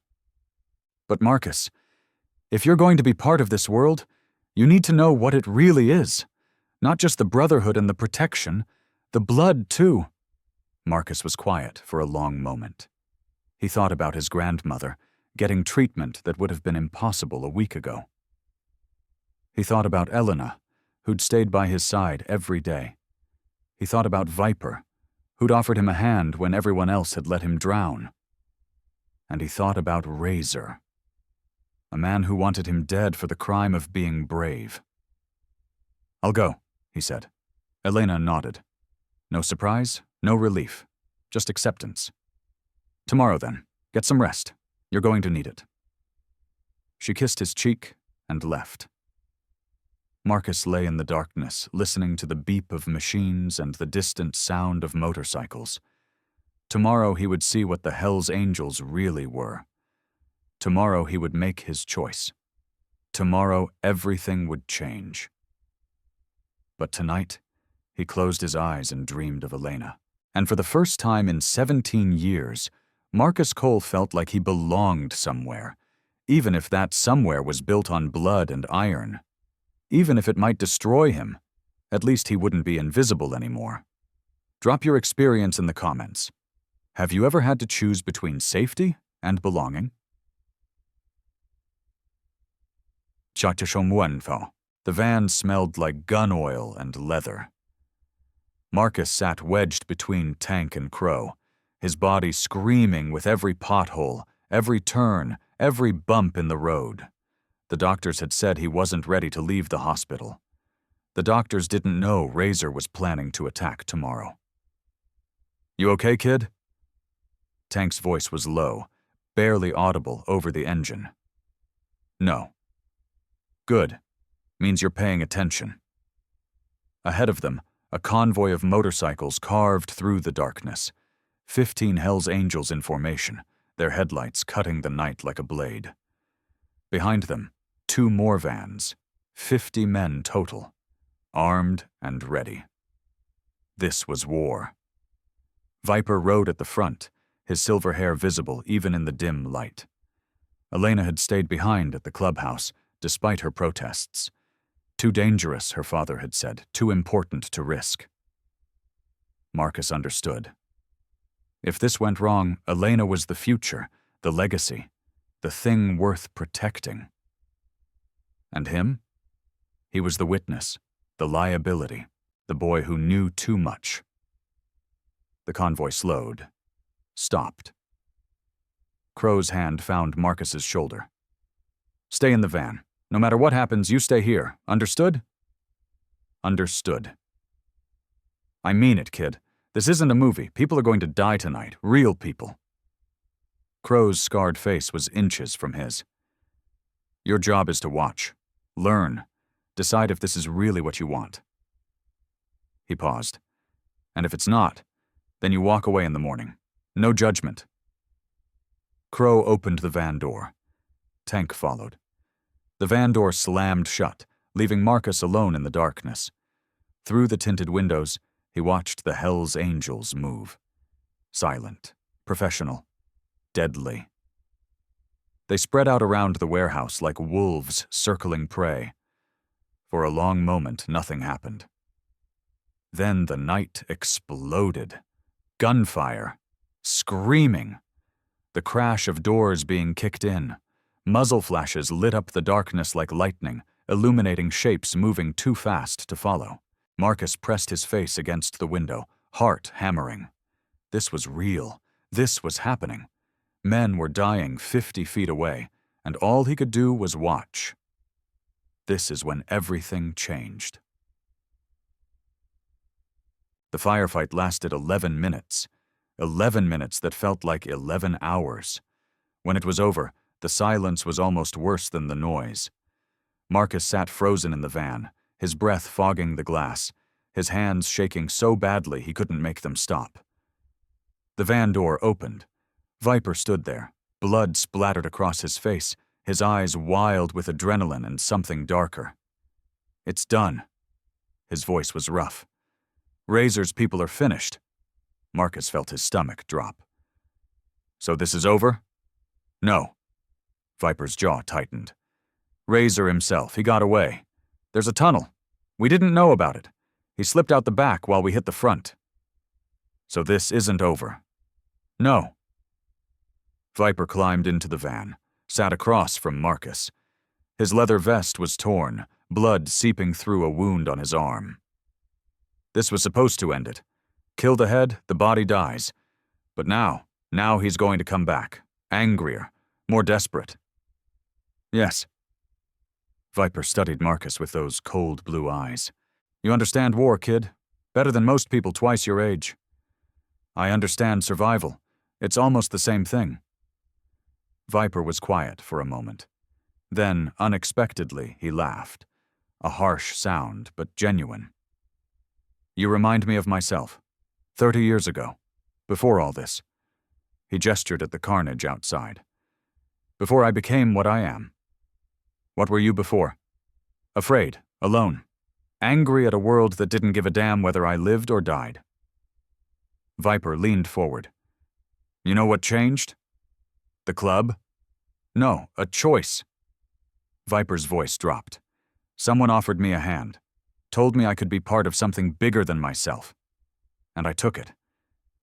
"But Marcus, if you're going to be part of this world, you need to know what it really is. Not just the brotherhood and the protection, the blood too." Marcus was quiet for a long moment. He thought about his grandmother, getting treatment that would have been impossible a week ago. He thought about Elena, who'd stayed by his side every day. He thought about Viper, who'd offered him a hand when everyone else had let him drown. And he thought about Razor, a man who wanted him dead for the crime of being brave. "I'll go," he said. Elena nodded. No surprise, no relief, just acceptance. "Tomorrow then, get some rest. You're going to need it." She kissed his cheek and left. Marcus lay in the darkness, listening to the beep of machines and the distant sound of motorcycles. Tomorrow he would see what the Hell's Angels really were. Tomorrow he would make his choice. Tomorrow everything would change. But tonight, he closed his eyes and dreamed of Elena. And for the first time in 17 years, Marcus Cole felt like he belonged somewhere, even if that somewhere was built on blood and iron. Even if it might destroy him, at least he wouldn't be invisible anymore. Drop your experience in the comments. Have you ever had to choose between safety And belonging? The van smelled like gun oil and leather. Marcus sat wedged between Tank and Crow, his body screaming with every pothole, every turn, every bump in the road. The doctors had said he wasn't ready to leave the hospital. The doctors didn't know Razor was planning to attack tomorrow. "You okay, kid?" Tank's voice was low, barely audible over the engine. "No." "Good. Means you're paying attention." Ahead of them, a convoy of motorcycles carved through the darkness. 15 Hell's Angels in formation, their headlights cutting the night like a blade. Behind them, 2 more vans, 50 men total, armed and ready. This was war. Viper rode at the front, his silver hair visible even in the dim light. Elena had stayed behind at the clubhouse, despite her protests. Too dangerous, her father had said, too important to risk. Marcus understood. If this went wrong, Elena was the future, the legacy, the thing worth protecting. And him? He was the witness, the liability, the boy who knew too much. The convoy slowed, stopped. Crow's hand found Marcus's shoulder. "Stay in the van. No matter what happens, you stay here. Understood?" "Understood." "I mean it, kid. This isn't a movie. People are going to die tonight. Real people." Crow's scarred face was inches from his. "Your job is to watch, learn, decide if this is really what you want." He paused. "And if it's not, then you walk away in the morning. No judgment." Crow opened the van door. Tank followed. The van door slammed shut, leaving Marcus alone in the darkness. Through the tinted windows, he watched the Hell's Angels move. Silent, professional, deadly. They spread out around the warehouse like wolves circling prey. For a long moment, nothing happened. Then the night exploded. Gunfire. Screaming. The crash of doors being kicked in. Muzzle flashes lit up the darkness like lightning, illuminating shapes moving too fast to follow. Marcus pressed his face against the window, heart hammering. This was real. This was happening. Men were dying 50 feet away, and all he could do was watch. This is when everything changed. The firefight lasted 11 minutes. 11 minutes that felt like 11 hours. When it was over, the silence was almost worse than the noise. Marcus sat frozen in the van, his breath fogging the glass, his hands shaking so badly he couldn't make them stop. The van door opened. Viper stood there, blood splattered across his face, his eyes wild with adrenaline and something darker. "It's done." His voice was rough. "Razor's people are finished." Marcus felt his stomach drop. "So this is over?" "No." Viper's jaw tightened. "Razor himself, he got away. There's a tunnel. We didn't know about it. He slipped out the back while we hit the front." "So this isn't over?" "No." Viper climbed into the van, sat across from Marcus. His leather vest was torn, blood seeping through a wound on his arm. "This was supposed to end it. Kill the head, the body dies. But now he's going to come back, angrier, more desperate." "Yes." Viper studied Marcus with those cold blue eyes. "You understand war, kid. Better than most people twice your age." "I understand survival. It's almost the same thing." Viper was quiet for a moment. Then, unexpectedly, he laughed. A harsh sound, but genuine. "You remind me of myself. 30 years ago. Before all this." He gestured at the carnage outside. "Before I became what I am." "What were you before?" "Afraid, alone, angry at a world that didn't give a damn whether I lived or died." Viper leaned forward. "You know what changed?" "The club?" "No, a choice." Viper's voice dropped. "Someone offered me a hand, told me I could be part of something bigger than myself. And I took it.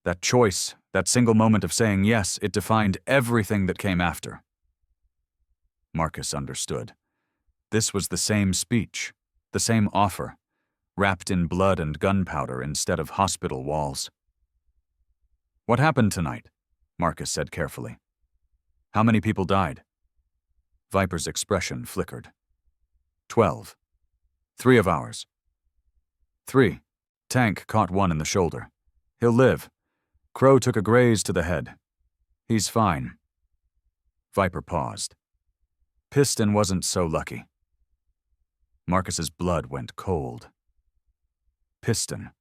That choice, That single moment of saying yes, it defined everything that came after. Marcus understood. This was the same speech, the same offer, wrapped in blood and gunpowder instead of hospital walls. "What happened tonight?" Marcus said carefully. "How many people died?" Viper's expression flickered. 12. 3 of ours. 3. Tank caught one in the shoulder. He'll live. Crow took a graze to the head. He's fine." Viper paused. Piston wasn't so lucky. Marcus's blood went cold. Piston,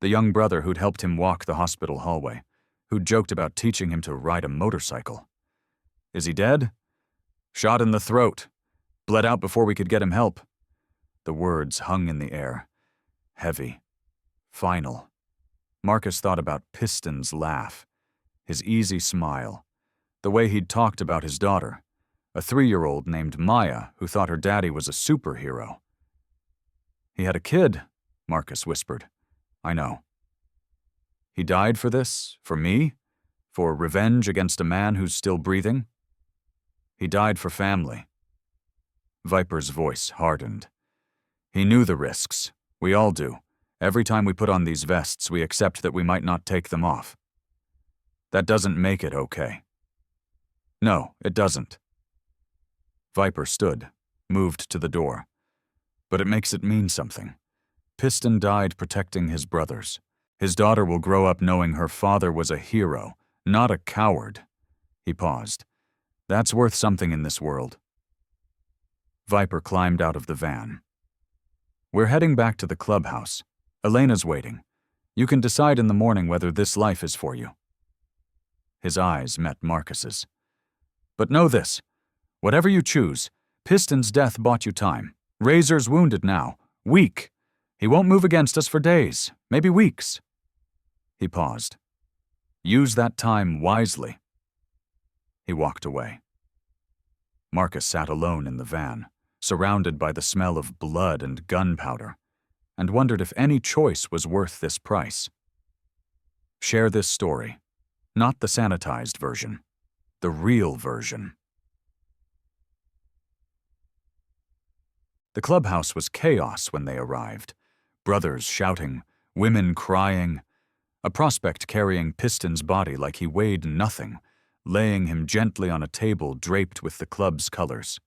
the young brother who'd helped him walk the hospital hallway, who'd joked about teaching him to ride a motorcycle. Is he dead? Shot in the throat. Bled out before we could get him help. The words hung in the air. Heavy. Final. Marcus thought about Piston's laugh, his easy smile, the way he'd talked about his daughter, a 3-year-old named Maya who thought her daddy was a superhero. "He had a kid," Marcus whispered. "I know." "He died for this? For me? For revenge against a man who's still breathing?" "He died for family." Viper's voice hardened. He knew the risks. We all do. Every time we put on these vests, we accept that we might not take them off. That doesn't make it okay. No, it doesn't. Viper stood, moved to the door. But it makes it mean something. Piston died protecting his brothers. His daughter will grow up knowing her father was a hero, not a coward. He paused. That's worth something in this world. Viper climbed out of the van. We're heading back to the clubhouse. Elena's waiting. You can decide in the morning whether this life is for you. His eyes met Marcus's. But know this. Whatever you choose, Piston's death bought you time. Razor's wounded now. Weak. He won't move against us for days, maybe weeks. He paused. Use that time wisely. He walked away. Marcus sat alone in the van, surrounded by the smell of blood and gunpowder, and wondered if any choice was worth this price. Share this story, not the sanitized version, the real version. The clubhouse was chaos when they arrived. Brothers shouting, women crying, a prospect carrying Piston's body like he weighed nothing, laying him gently on a table draped with the club's colors.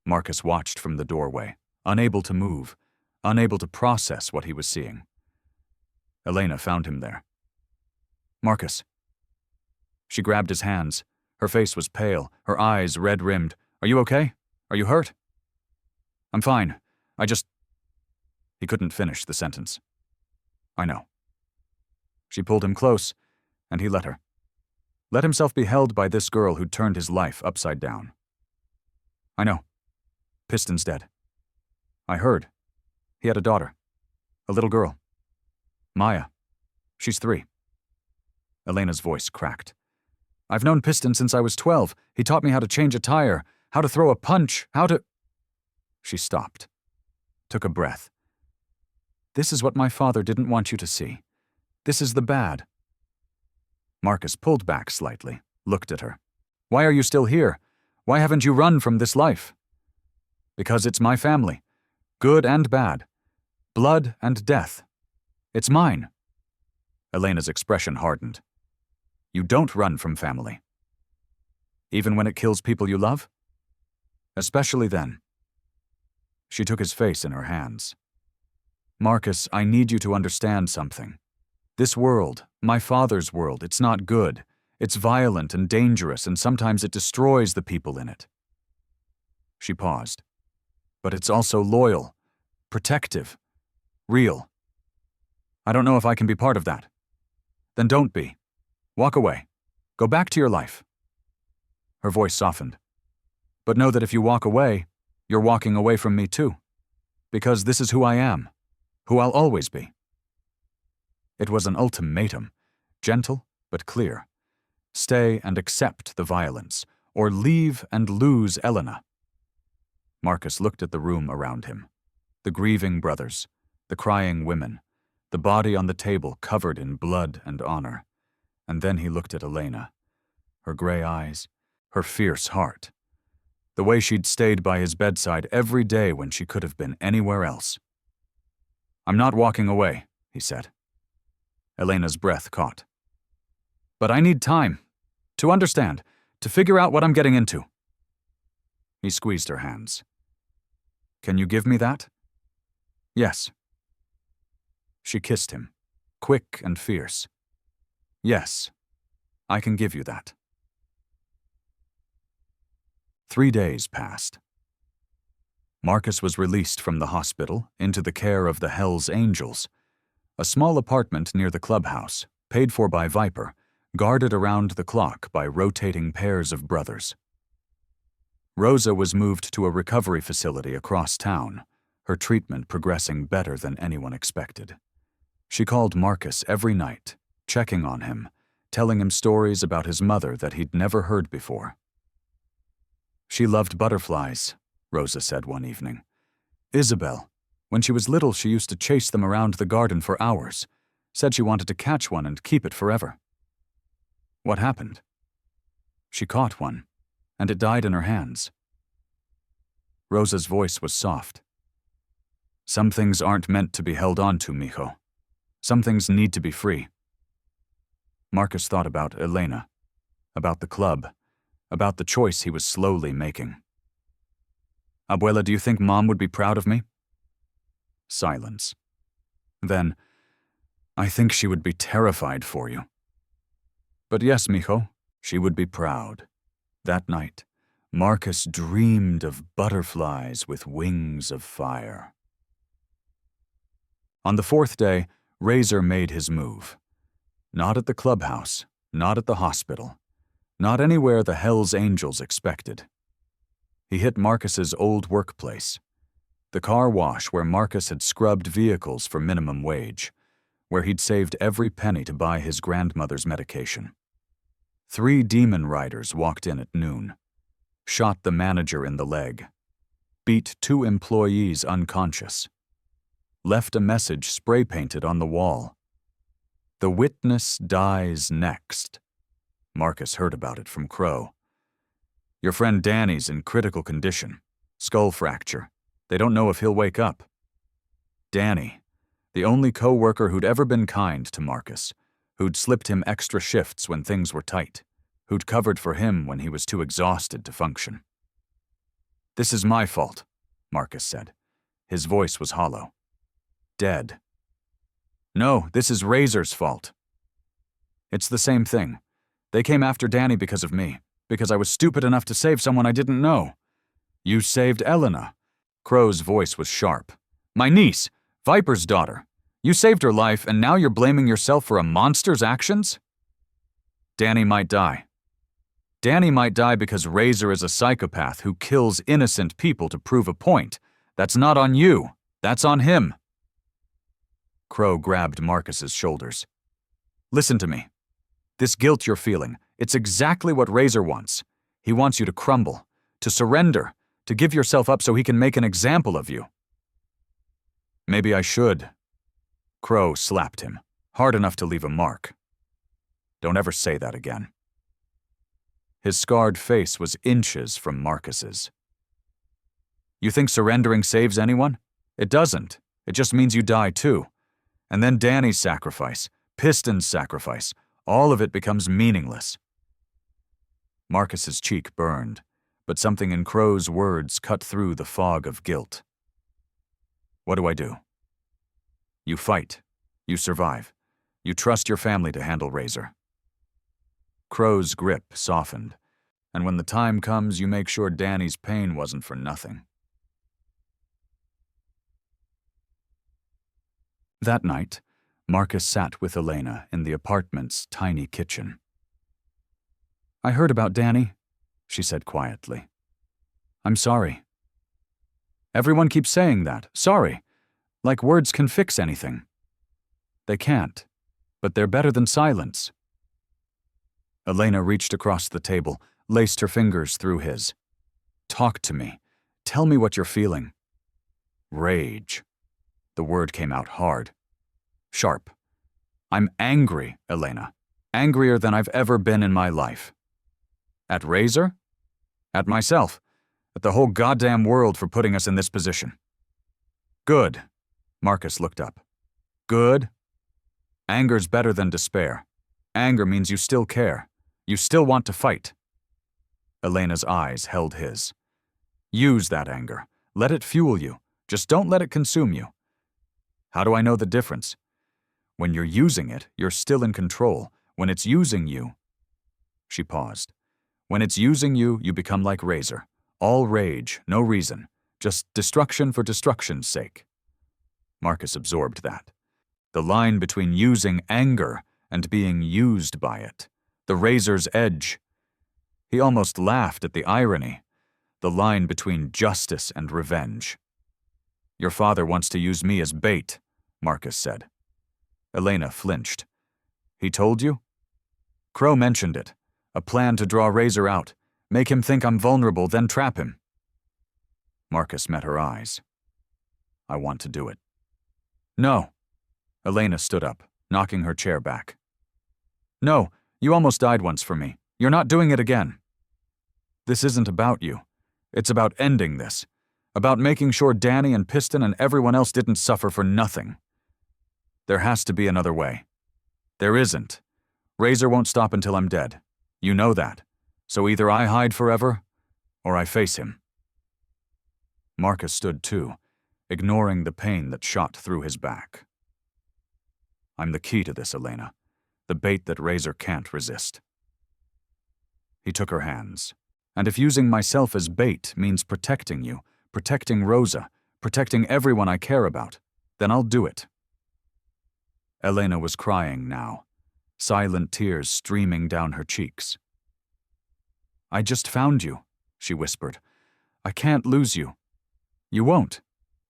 Marcus watched from the doorway, unable to move, unable to process what he was seeing. Elena found him there. Marcus. She grabbed his hands. Her face was pale, her eyes red-rimmed. Are you okay? Are you hurt? I'm fine. He couldn't finish the sentence. I know. She pulled him close, and he let her. Let himself be held by this girl who'd turned his life upside down. I know. Piston's dead. I heard. He had a daughter. A little girl. Maya. She's 3. Elena's voice cracked. I've known Piston since I was 12. He taught me how to change a tire, how to throw a punch, how to... She stopped, took a breath. This is what my father didn't want you to see. This is the bad. Marcus pulled back slightly, looked at her. Why are you still here? Why haven't you run from this life? Because it's my family. Good and bad. Blood and death. It's mine. Elena's expression hardened. You don't run from family. Even when it kills people you love? Especially then. She took his face in her hands. Marcus, I need you to understand something. This world, my father's world, it's not good. It's violent and dangerous, and sometimes it destroys the people in it. She paused. But it's also loyal, protective, real. I don't know if I can be part of that. Then don't be. Walk away. Go back to your life. Her voice softened. But know that if you walk away, you're walking away from me too. Because this is who I am, who I'll always be. It was an ultimatum, gentle but clear. Stay and accept the violence, or leave and lose Elena. Marcus looked at the room around him. The grieving brothers, the crying women, the body on the table covered in blood and honor. And then he looked at Elena, her gray eyes, her fierce heart, the way she'd stayed by his bedside every day when she could have been anywhere else. "I'm not walking away," he said. Elena's breath caught. "But I need time, to understand, to figure out what I'm getting into." He squeezed her hands. "Can you give me that?" "Yes." She kissed him, quick and fierce. "Yes, I can give you that." 3 days passed. Marcus was released from the hospital into the care of the Hells Angels, a small apartment near the clubhouse, paid for by Viper, guarded around the clock by rotating pairs of brothers. Rosa was moved to a recovery facility across town, her treatment progressing better than anyone expected. She called Marcus every night, checking on him, telling him stories about his mother that he'd never heard before. "She loved butterflies," Rosa said one evening. "Isabel, when she was little, she used to chase them around the garden for hours, said she wanted to catch one and keep it forever." "What happened?" "She caught one, and it died in her hands." Rosa's voice was soft. "Some things aren't meant to be held on to, mijo. Some things need to be free." Marcus thought about Elena, about the club, about the choice he was slowly making. "Abuela, do you think Mom would be proud of me?" Silence. Then, "I think she would be terrified for you." "But yes, mijo, she would be proud." That night, Marcus dreamed of butterflies with wings of fire. On the 4th day, Razor made his move. Not at the clubhouse, not at the hospital, not anywhere the Hells Angels expected. He hit Marcus's old workplace, the car wash where Marcus had scrubbed vehicles for minimum wage, where he'd saved every penny to buy his grandmother's medication. 3 demon riders walked in at noon, shot the manager in the leg, beat 2 employees unconscious, left a message spray-painted on the wall. "The witness dies next." Marcus heard about it from Crow. "Your friend Danny's in critical condition. Skull fracture. They don't know if he'll wake up." Danny, the only co-worker who'd ever been kind to Marcus, who'd slipped him extra shifts when things were tight, who'd covered for him when he was too exhausted to function. "This is my fault," Marcus said. His voice was hollow. "Dead." "No, this is Razor's fault." "It's the same thing. They came after Danny because of me, because I was stupid enough to save someone I didn't know." "You saved Elena." Crow's voice was sharp. "My niece, Viper's daughter. You saved her life, and now you're blaming yourself for a monster's actions?" "Danny might die. Danny might die because Razor is a psychopath who kills innocent people to prove a point. That's not on you. That's on him." Crow grabbed Marcus's shoulders. "Listen to me. This guilt you're feeling, it's exactly what Razor wants. He wants you to crumble, to surrender, to give yourself up so he can make an example of you." "Maybe I should." Crow slapped him, hard enough to leave a mark. "Don't ever say that again." His scarred face was inches from Marcus's. "You think surrendering saves anyone? It doesn't. It just means you die too. And then Danny's sacrifice, Piston's sacrifice, all of it becomes meaningless." Marcus's cheek burned, but something in Crow's words cut through the fog of guilt. "What do I do?" "You fight. You survive. You trust your family to handle Razor." Crow's grip softened, and when the time comes, you make sure Danny's pain wasn't for nothing. That night, Marcus sat with Elena in the apartment's tiny kitchen. "I heard about Danny," she said quietly. "I'm sorry." "Everyone keeps saying that. Sorry. Like words can fix anything." "They can't, but they're better than silence." Elena reached across the table, laced her fingers through his. "Talk to me. Tell me what you're feeling." "Rage." The word came out hard. Sharp. "I'm angry, Elena. Angrier than I've ever been in my life. At Razor? At myself. At the whole goddamn world for putting us in this position. Good. Marcus looked up. Good? Anger's better than despair. Anger means you still care. You still want to fight. Elena's eyes held his. Use that anger. Let it fuel you. Just don't let it consume you. How do I know the difference? When you're using it, you're still in control. When it's using you... She paused. When it's using you, you become like Razor. All rage, no reason. Just destruction for destruction's sake. Marcus absorbed that. The line between using anger and being used by it. The razor's edge. He almost laughed at the irony. The line between justice and revenge. Your father wants to use me as bait, Marcus said. Elena flinched. He told you? Crow mentioned it. A plan to draw Razor out. Make him think I'm vulnerable, then trap him. Marcus met her eyes. I want to do it. No. Elena stood up, knocking her chair back. No, you almost died once for me. You're not doing it again. This isn't about you. It's about ending this. About making sure Danny and Piston and everyone else didn't suffer for nothing. There has to be another way. There isn't. Razor won't stop until I'm dead. You know that. So either I hide forever, or I face him. Marcus stood too, ignoring the pain that shot through his back. I'm the key to this, Elena. The bait that Razor can't resist. He took her hands. And if using myself as bait means protecting you, protecting Rosa, protecting everyone I care about, then I'll do it. Elena was crying now, silent tears streaming down her cheeks. I just found you, she whispered. I can't lose you. You won't.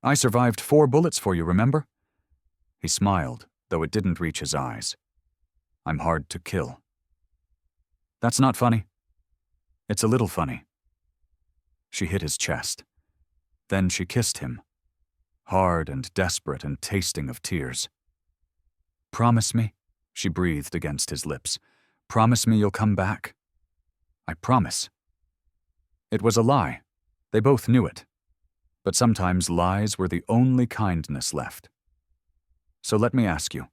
I survived 4 bullets for you, remember? He smiled, though it didn't reach his eyes. I'm hard to kill. That's not funny. It's a little funny. She hit his chest. Then she kissed him, hard and desperate and tasting of tears. Promise me, she breathed against his lips. Promise me you'll come back. I promise. It was a lie. They both knew it. But sometimes lies were the only kindness left. So let me ask you,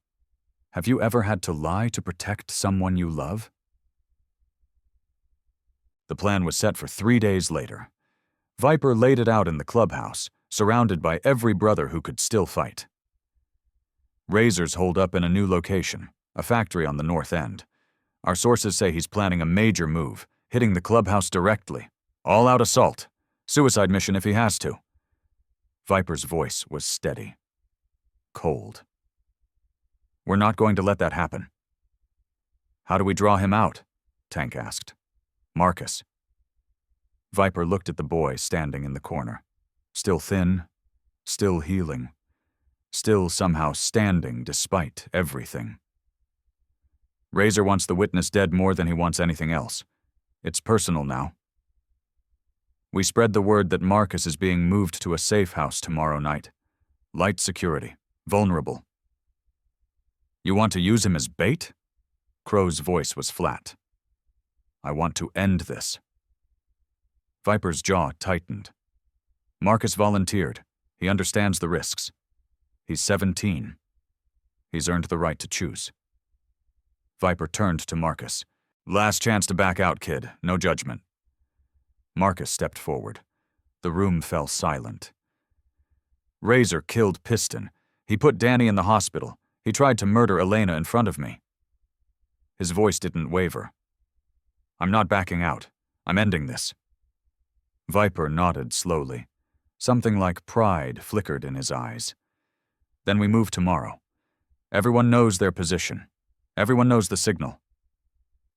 have you ever had to lie to protect someone you love? The plan was set for 3 days later. Viper laid it out in the clubhouse, surrounded by every brother who could still fight. Razor's holed up in a new location, a factory on the north end. Our sources say he's planning a major move, hitting the clubhouse directly. All-out assault. Suicide mission if he has to. Viper's voice was steady. Cold. We're not going to let that happen. How do we draw him out? Tank asked. Marcus. Viper looked at the boy standing in the corner. Still thin, still healing, still somehow standing despite everything. Razor wants the witness dead more than he wants anything else. It's personal now. We spread the word that Marcus is being moved to a safe house tomorrow night. Light security. Vulnerable. You want to use him as bait? Crow's voice was flat. I want to end this. Viper's jaw tightened. Marcus volunteered. He understands the risks. He's 17. He's earned the right to choose. Viper turned to Marcus. Last chance to back out, kid. No judgment. Marcus stepped forward. The room fell silent. Razor killed Piston. He put Danny in the hospital. He tried to murder Elena in front of me. His voice didn't waver. I'm not backing out. I'm ending this. Viper nodded slowly. Something like pride flickered in his eyes. Then we move tomorrow. Everyone knows their position. Everyone knows the signal.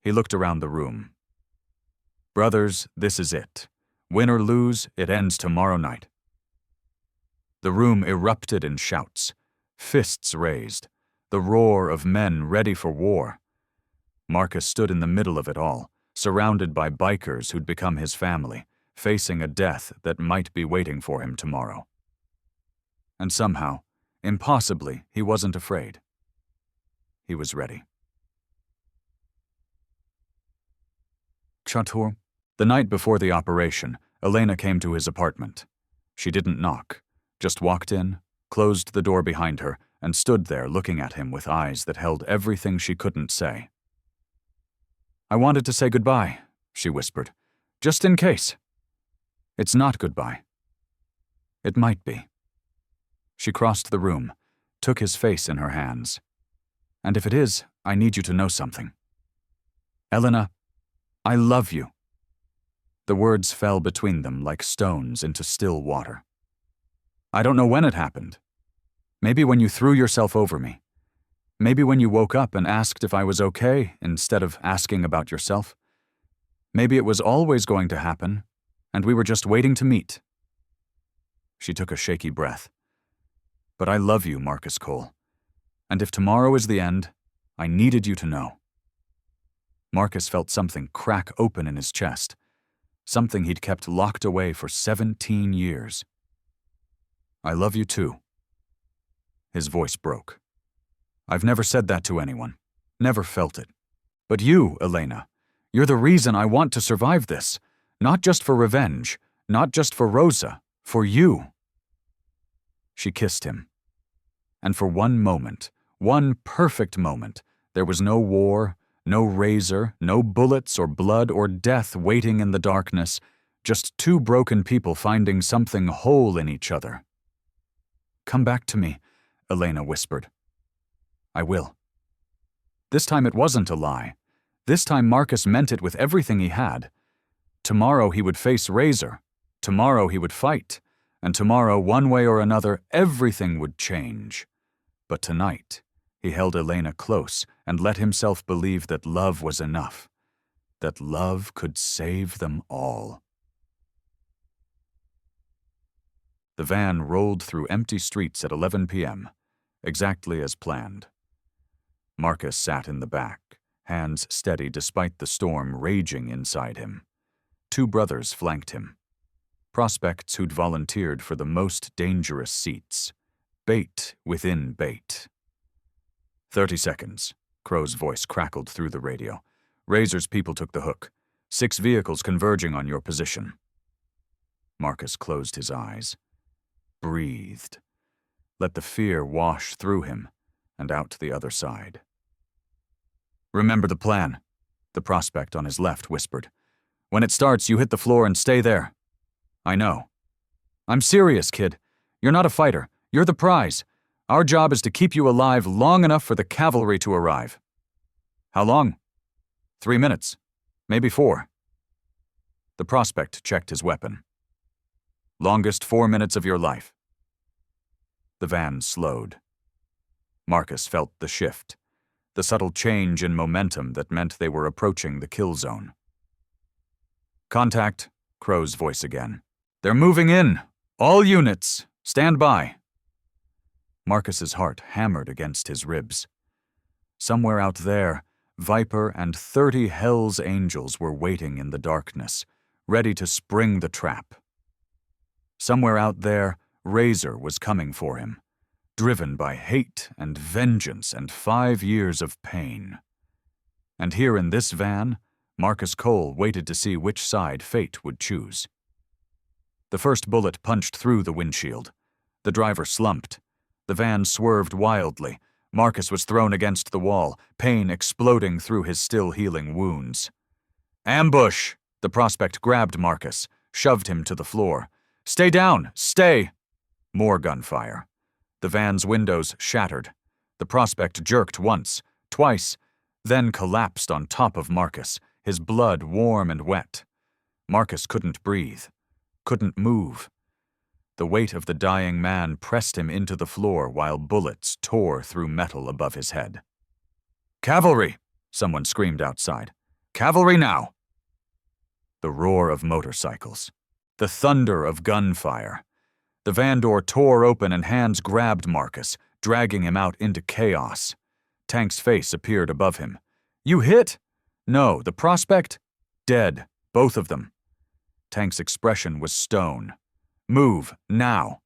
He looked around the room. Brothers, this is it. Win or lose, it ends tomorrow night. The room erupted in shouts, fists raised, the roar of men ready for war. Marcus stood in the middle of it all, surrounded by bikers who'd become his family, facing a death that might be waiting for him tomorrow. And somehow, impossibly, he wasn't afraid. He was ready. Chatur? The night before the operation, Elena came to his apartment. She didn't knock, just walked in, closed the door behind her, and stood there looking at him with eyes that held everything she couldn't say. "I wanted to say goodbye," she whispered, "just in case." "It's not goodbye." "It might be." She crossed the room, took his face in her hands. "And if it is, I need you to know something. Elena, I love you." The words fell between them like stones into still water. "I don't know when it happened. Maybe when you threw yourself over me. Maybe when you woke up and asked if I was okay instead of asking about yourself. Maybe it was always going to happen, and we were just waiting to meet." She took a shaky breath. "But I love you, Marcus Cole. And if tomorrow is the end, I needed you to know." Marcus felt something crack open in his chest, something he'd kept locked away for 17 years. "I love you too." His voice broke. "I've never said that to anyone, never felt it. But you, Elena, you're the reason I want to survive this, not just for revenge, not just for Rosa, for you." She kissed him. And for one moment, one perfect moment, there was no war, no razor, no bullets or blood or death waiting in the darkness, just two broken people finding something whole in each other. "Come back to me," Elena whispered. "I will." This time it wasn't a lie. This time Marcus meant it with everything he had. Tomorrow he would face Razor. Tomorrow he would fight. And tomorrow, one way or another, everything would change. But tonight, he held Elena close and let himself believe that love was enough, that love could save them all. The van rolled through empty streets at 11 p.m., exactly as planned. Marcus sat in the back, hands steady despite the storm raging inside him. Two brothers flanked him. Prospects who'd volunteered for the most dangerous seats. Bait within bait. 30 seconds, Crow's voice crackled through the radio. "Razor's people took the hook. 6 vehicles converging on your position." Marcus closed his eyes. Breathed. Let the fear wash through him and out the other side. "Remember the plan," the prospect on his left whispered. "When it starts, you hit the floor and stay there." "I know." "I'm serious, kid. You're not a fighter. You're the prize. Our job is to keep you alive long enough for the cavalry to arrive." "How long?" 3 minutes. Maybe 4. The prospect checked his weapon. "Longest 4 minutes of your life." The van slowed. Marcus felt the shift, the subtle change in momentum that meant they were approaching the kill zone. "Contact," Crow's voice again. "They're moving in. All units, stand by." Marcus's heart hammered against his ribs. Somewhere out there, Viper and 30 Hell's Angels were waiting in the darkness, ready to spring the trap. Somewhere out there, Razor was coming for him, driven by hate and vengeance and 5 years of pain. And here in this van, Marcus Cole waited to see which side fate would choose. The first bullet punched through the windshield. The driver slumped. The van swerved wildly. Marcus was thrown against the wall, pain exploding through his still healing wounds. "Ambush!" The prospect grabbed Marcus, shoved him to the floor. "Stay down! Stay!" More gunfire. The van's windows shattered. The prospect jerked once, twice, then collapsed on top of Marcus, his blood warm and wet. Marcus couldn't breathe, couldn't move. The weight of the dying man pressed him into the floor while bullets tore through metal above his head. "Cavalry!" someone screamed outside. "Cavalry now!" The roar of motorcycles. The thunder of gunfire. The van door tore open and hands grabbed Marcus, dragging him out into chaos. Tank's face appeared above him. "You hit?" "No, the prospect?" "Dead, both of them." Tank's expression was stone. "Move, now."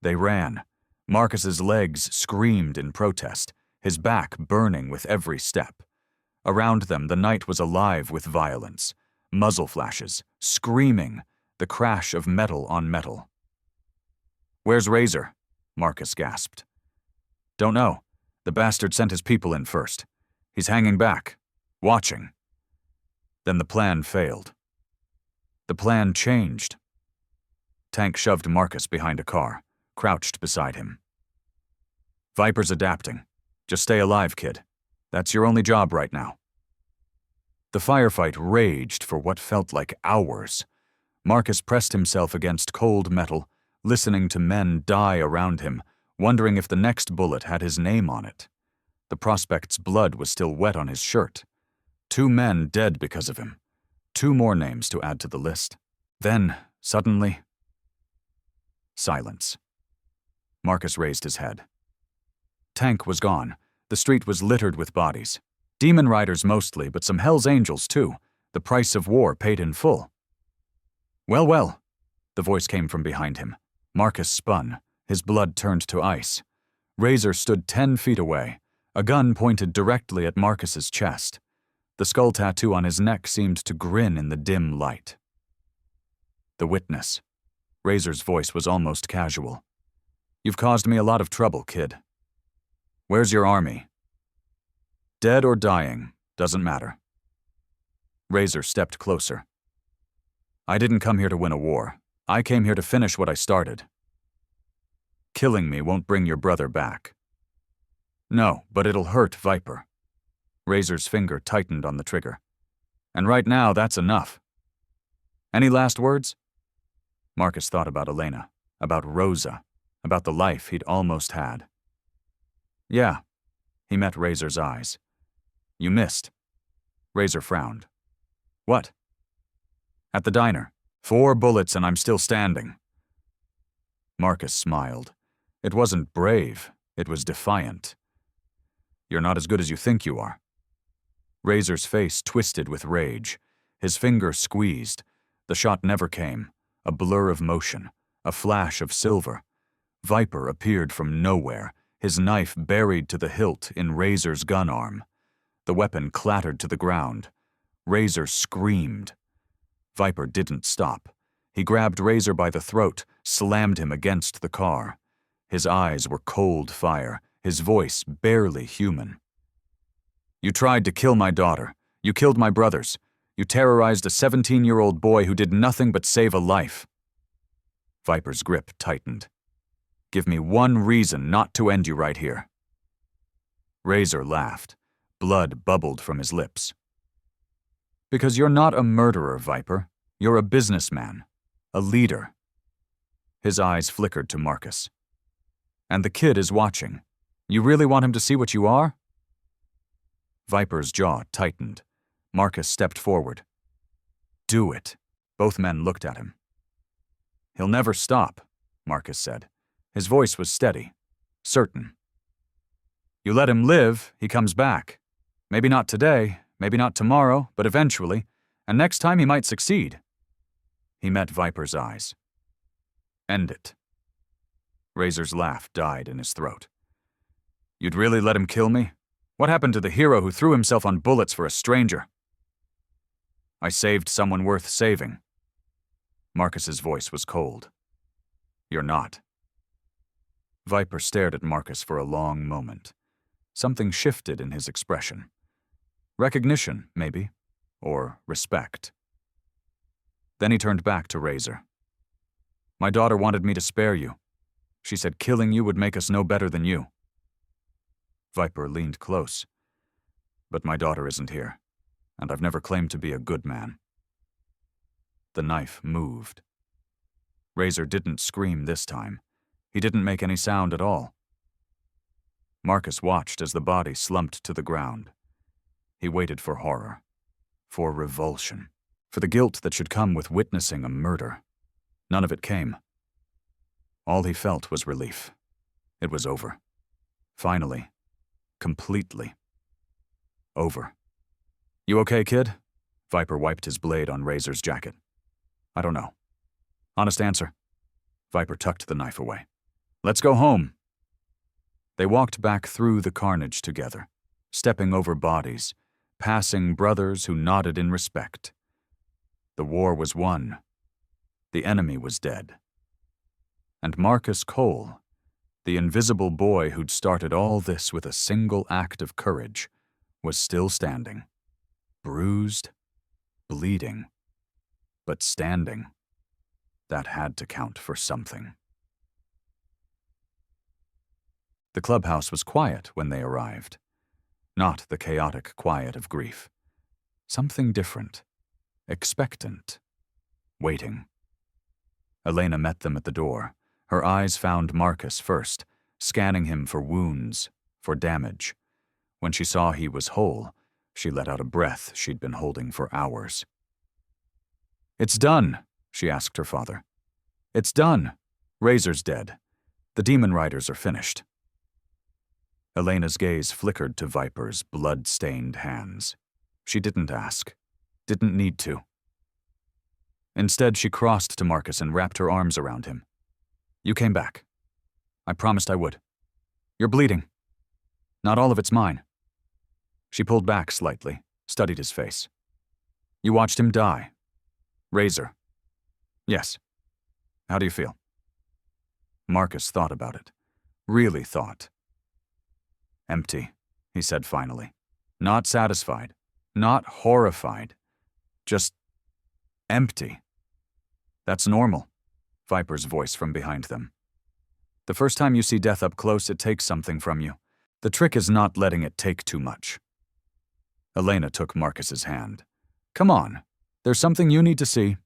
They ran. Marcus's legs screamed in protest, his back burning with every step. Around them, the night was alive with violence. muzzle flashes, screaming, the crash of metal on metal. "Where's Razor?" Marcus gasped. "Don't know. The bastard sent his people in first. He's hanging back, watching." Then the plan failed. The plan changed. Tank shoved Marcus behind a car, crouched beside him. "Viper's adapting. Just stay alive, kid. That's your only job right now." The firefight raged for what felt like hours. Marcus pressed himself against cold metal, listening to men die around him, wondering if the next bullet had his name on it. The prospect's blood was still wet on his shirt. 2 men dead because of him. 2 more names to add to the list. Then, suddenly, silence. Marcus raised his head. Tank was gone. The street was littered with bodies. Demon riders mostly, but some Hell's Angels too. The price of war paid in full. "Well, well," the voice came from behind him. Marcus spun. His blood turned to ice. Razor stood 10 feet away, a gun pointed directly at Marcus's chest. The skull tattoo on his neck seemed to grin in the dim light. "The witness." Razor's voice was almost casual. "You've caused me a lot of trouble, kid. Where's your army?" "Dead or dying, doesn't matter." Razor stepped closer. "I didn't come here to win a war. I came here to finish what I started. Killing me won't bring your brother back." "No, but it'll hurt Viper." Razor's finger tightened on the trigger. "And right now, that's enough. Any last words?" Marcus thought about Elena, about Rosa, about the life he'd almost had. "Yeah." He met Razor's eyes. "You missed." Razor frowned. "What?" "At the diner. 4 bullets and I'm still standing." Marcus smiled. It wasn't brave, it was defiant. "You're not as good as you think you are." Razor's face twisted with rage. His finger squeezed. The shot never came. A blur of motion, a flash of silver. Viper appeared from nowhere, his knife buried to the hilt in Razor's gun arm. The weapon clattered to the ground. Razor screamed. Viper didn't stop. He grabbed Razor by the throat, slammed him against the car. His eyes were cold fire, his voice barely human. "You tried to kill my daughter. You killed my brothers. You terrorized a 17-year-old boy who did nothing but save a life." Viper's grip tightened. "Give me one reason not to end you right here." Razor laughed. Blood bubbled from his lips. "Because you're not a murderer, Viper. You're a businessman. A leader." His eyes flickered to Marcus. "And the kid is watching. You really want him to see what you are?" Viper's jaw tightened. Marcus stepped forward. "Do it." Both men looked at him. "He'll never stop," Marcus said. His voice was steady, certain. "You let him live, he comes back. Maybe not today, maybe not tomorrow, but eventually, and next time he might succeed." He met Viper's eyes. "End it." Razor's laugh died in his throat. "You'd really let him kill me? What happened to the hero who threw himself on bullets for a stranger?" "I saved someone worth saving." Marcus's voice was cold. "You're not." Viper stared at Marcus for a long moment. Something shifted in his expression. Recognition, maybe, or respect. Then he turned back to Razor. "My daughter wanted me to spare you. She said killing you would make us no better than you." Viper leaned close. "But my daughter isn't here, and I've never claimed to be a good man." The knife moved. Razor didn't scream this time. He didn't make any sound at all. Marcus watched as the body slumped to the ground. He waited for horror, for revulsion, for the guilt that should come with witnessing a murder. None of it came. All he felt was relief. It was over. Finally. Completely. Over. "You okay, kid?" Viper wiped his blade on Razor's jacket. "I don't know." "Honest answer." Viper tucked the knife away. "Let's go home." They walked back through the carnage together, stepping over bodies, passing brothers who nodded in respect. The war was won. The enemy was dead. And Marcus Cole, the invisible boy who'd started all this with a single act of courage, was still standing, bruised, bleeding, but standing. That had to count for something. The clubhouse was quiet when they arrived. Not the chaotic quiet of grief. Something different. Expectant. Waiting. Elena met them at the door. Her eyes found Marcus first, scanning him for wounds, for damage. When she saw he was whole, she let out a breath she'd been holding for hours. "It's done," she asked her father. "It's done. Razor's dead. The demon riders are finished." Elena's gaze flickered to Viper's blood-stained hands. She didn't ask. Didn't need to. Instead, she crossed to Marcus and wrapped her arms around him. "You came back. I promised I would. You're bleeding. Not all of it's mine." She pulled back slightly, studied his face. "You watched him die. Razor. Yes. How do you feel?" Marcus thought about it. Really thought. "Empty," he said finally. Not satisfied. Not horrified. Just empty. "That's normal," Viper's voice from behind them. "The first time you see death up close, it takes something from you. The trick is not letting it take too much." Elena took Marcus's hand. "Come on. There's something you need to see."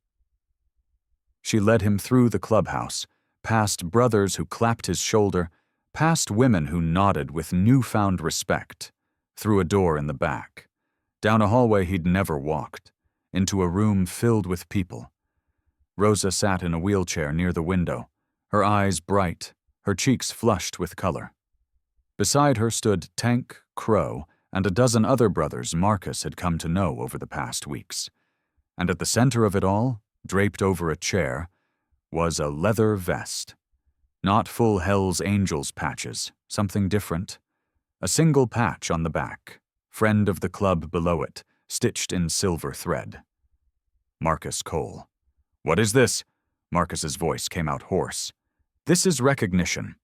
She led him through the clubhouse, past brothers who clapped his shoulder, past women who nodded with newfound respect, through a door in the back, down a hallway he'd never walked, into a room filled with people. Rosa sat in a wheelchair near the window, her eyes bright, her cheeks flushed with color. Beside her stood Tank, Crow, and a dozen other brothers Marcus had come to know over the past weeks. And at the center of it all, draped over a chair, was a leather vest. Not full Hell's Angels patches, something different. A single patch on the back, friend of the club below it, stitched in silver thread. Marcus Cole. "What is this?" Marcus's voice came out hoarse. "This is recognition."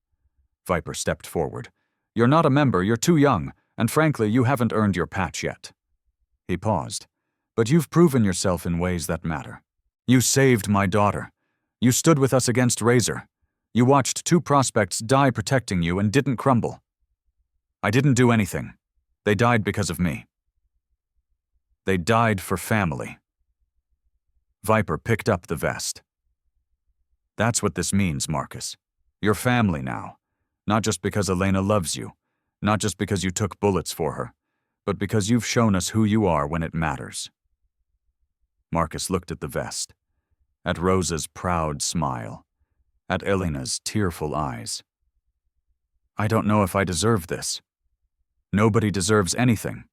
Viper stepped forward. "You're not a member, you're too young, and frankly, you haven't earned your patch yet." He paused. "But you've proven yourself in ways that matter. You saved my daughter. You stood with us against Razor. You watched two prospects die protecting you and didn't crumble. I didn't do anything. They died because of me. They died for family." Viper picked up the vest. "That's what this means, Marcus. You're family now. Not just because Elena loves you, not just because you took bullets for her, but because you've shown us who you are when it matters." Marcus looked at the vest, at Rosa's proud smile, at Elena's tearful eyes. "I don't know if I deserve this. Nobody deserves anything."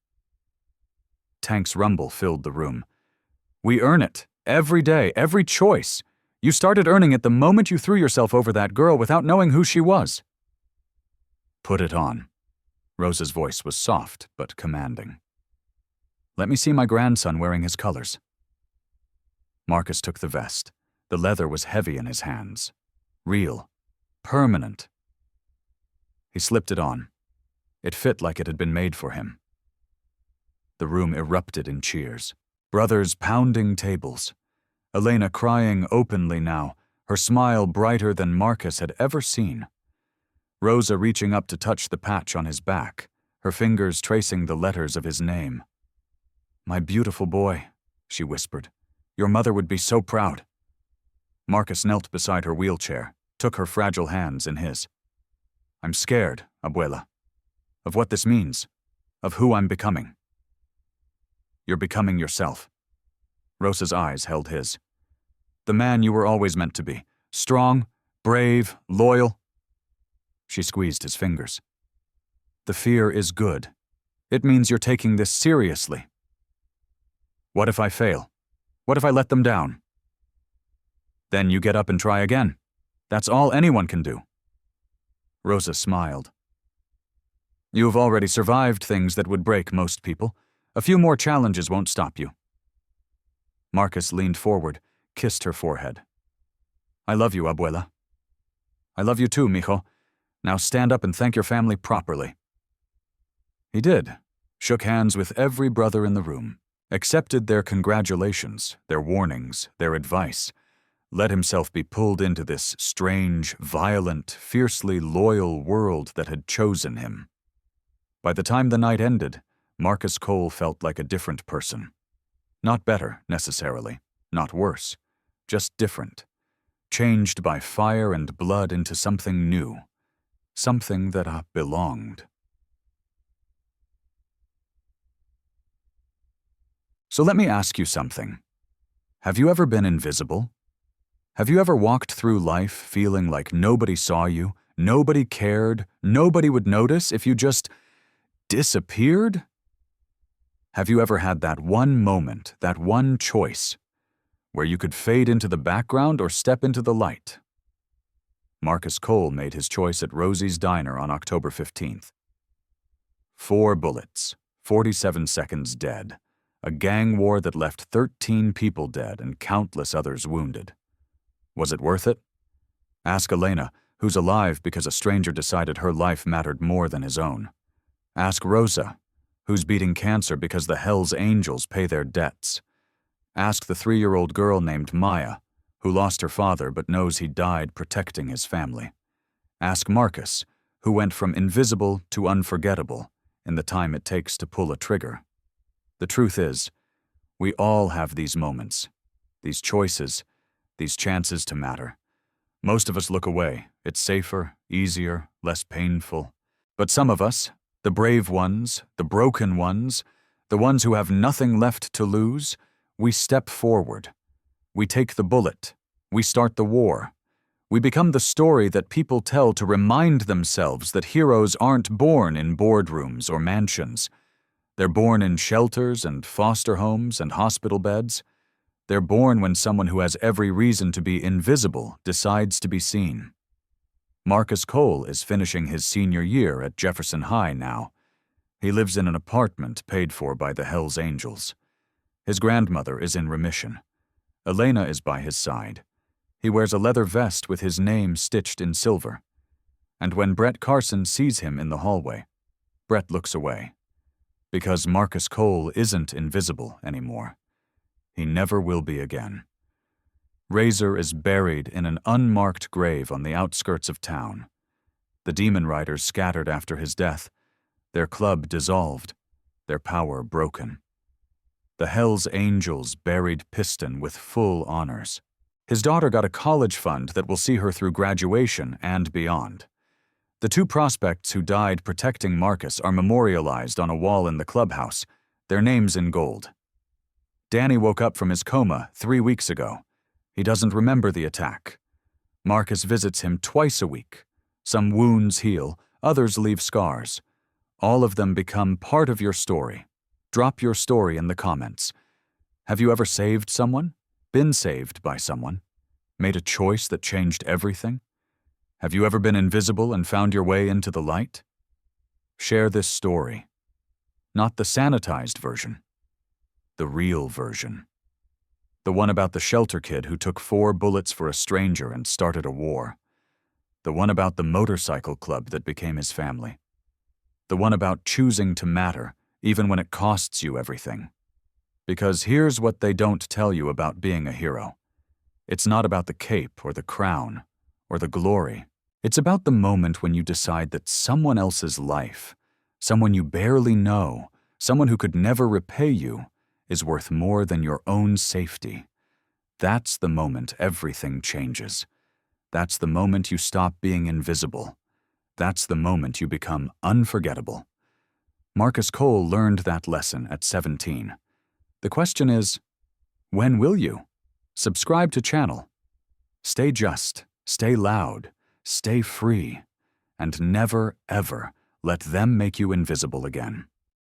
Tank's rumble filled the room. "We earn it, every day, every choice. You started earning it the moment you threw yourself over that girl without knowing who she was." "Put it on." Rosa's voice was soft but commanding. "Let me see my grandson wearing his colors." Marcus took the vest. The leather was heavy in his hands. Real. Permanent. He slipped it on. It fit like it had been made for him. The room erupted in cheers. Brothers pounding tables. Elena crying openly now, her smile brighter than Marcus had ever seen. Rosa reaching up to touch the patch on his back, her fingers tracing the letters of his name. "My beautiful boy," she whispered. "Your mother would be so proud." Marcus knelt beside her wheelchair, took her fragile hands in his. "I'm scared, Abuela, of what this means, of who I'm becoming." "You're becoming yourself." Rosa's eyes held his. "The man you were always meant to be, strong, brave, loyal." She squeezed his fingers. "The fear is good. It means you're taking this seriously." "What if I fail? What if I let them down?" "Then you get up and try again. That's all anyone can do." Rosa smiled. "You've already survived things that would break most people. A few more challenges won't stop you." Marcus leaned forward, kissed her forehead. I love you, abuela. I love you too, mijo. Now stand up and thank your family properly. He did, shook hands with every brother in the room, accepted their congratulations, their warnings, their advice, let himself be pulled into this strange, violent, fiercely loyal world that had chosen him. By the time the night ended, Marcus Cole felt like a different person. Not better, necessarily, not worse, just different, changed by fire and blood into something new, something that belonged. So let me ask you something. Have you ever been invisible? Have you ever walked through life feeling like nobody saw you, nobody cared, nobody would notice if you just disappeared? Have you ever had that one moment, that one choice, where you could fade into the background or step into the light? Marcus Cole made his choice at Rosie's Diner on October 15th. 4 bullets, 47 seconds dead. A gang war that left 13 people dead and countless others wounded. Was it worth it? Ask Elena, who's alive because a stranger decided her life mattered more than his own. Ask Rosa, who's beating cancer because the Hell's Angels pay their debts. Ask the 3-year-old girl named Maya, who lost her father but knows he died protecting his family. Ask Marcus, who went from invisible to unforgettable in the time it takes to pull a trigger. The truth is, we all have these moments, these choices, these chances to matter. Most of us look away. It's safer, easier, less painful. But some of us, the brave ones, the broken ones, the ones who have nothing left to lose, we step forward. We take the bullet. We start the war. We become the story that people tell to remind themselves that heroes aren't born in boardrooms or mansions. They're born in shelters and foster homes and hospital beds. They're born when someone who has every reason to be invisible decides to be seen. Marcus Cole is finishing his senior year at Jefferson High now. He lives in an apartment paid for by the Hell's Angels. His grandmother is in remission. Elena is by his side. He wears a leather vest with his name stitched in silver. And when Brett Carson sees him in the hallway, Brett looks away. Because Marcus Cole isn't invisible anymore. He never will be again. Razor is buried in an unmarked grave on the outskirts of town. The Demon Riders scattered after his death, their club dissolved, their power broken. The Hell's Angels buried Piston with full honors. His daughter got a college fund that will see her through graduation and beyond. The 2 prospects who died protecting Marcus are memorialized on a wall in the clubhouse, their names in gold. Danny woke up from his coma 3 weeks ago. He doesn't remember the attack. Marcus visits him twice a week. Some wounds heal, others leave scars. All of them become part of your story. Drop your story in the comments. Have you ever saved someone? Been saved by someone? Made a choice that changed everything? Have you ever been invisible and found your way into the light? Share this story. Not the sanitized version. The real version. The one about the shelter kid who took 4 bullets for a stranger and started a war. The one about the motorcycle club that became his family. The one about choosing to matter, even when it costs you everything. Because here's what they don't tell you about being a hero. It's not about the cape or the crown or the glory. It's about the moment when you decide that someone else's life, someone you barely know, someone who could never repay you, is worth more than your own safety. That's the moment everything changes. That's the moment you stop being invisible. That's the moment you become unforgettable. Marcus Cole learned that lesson at 17. The question is, when will you? Subscribe to channel. Stay just, stay loud, stay free, and never, ever let them make you invisible again.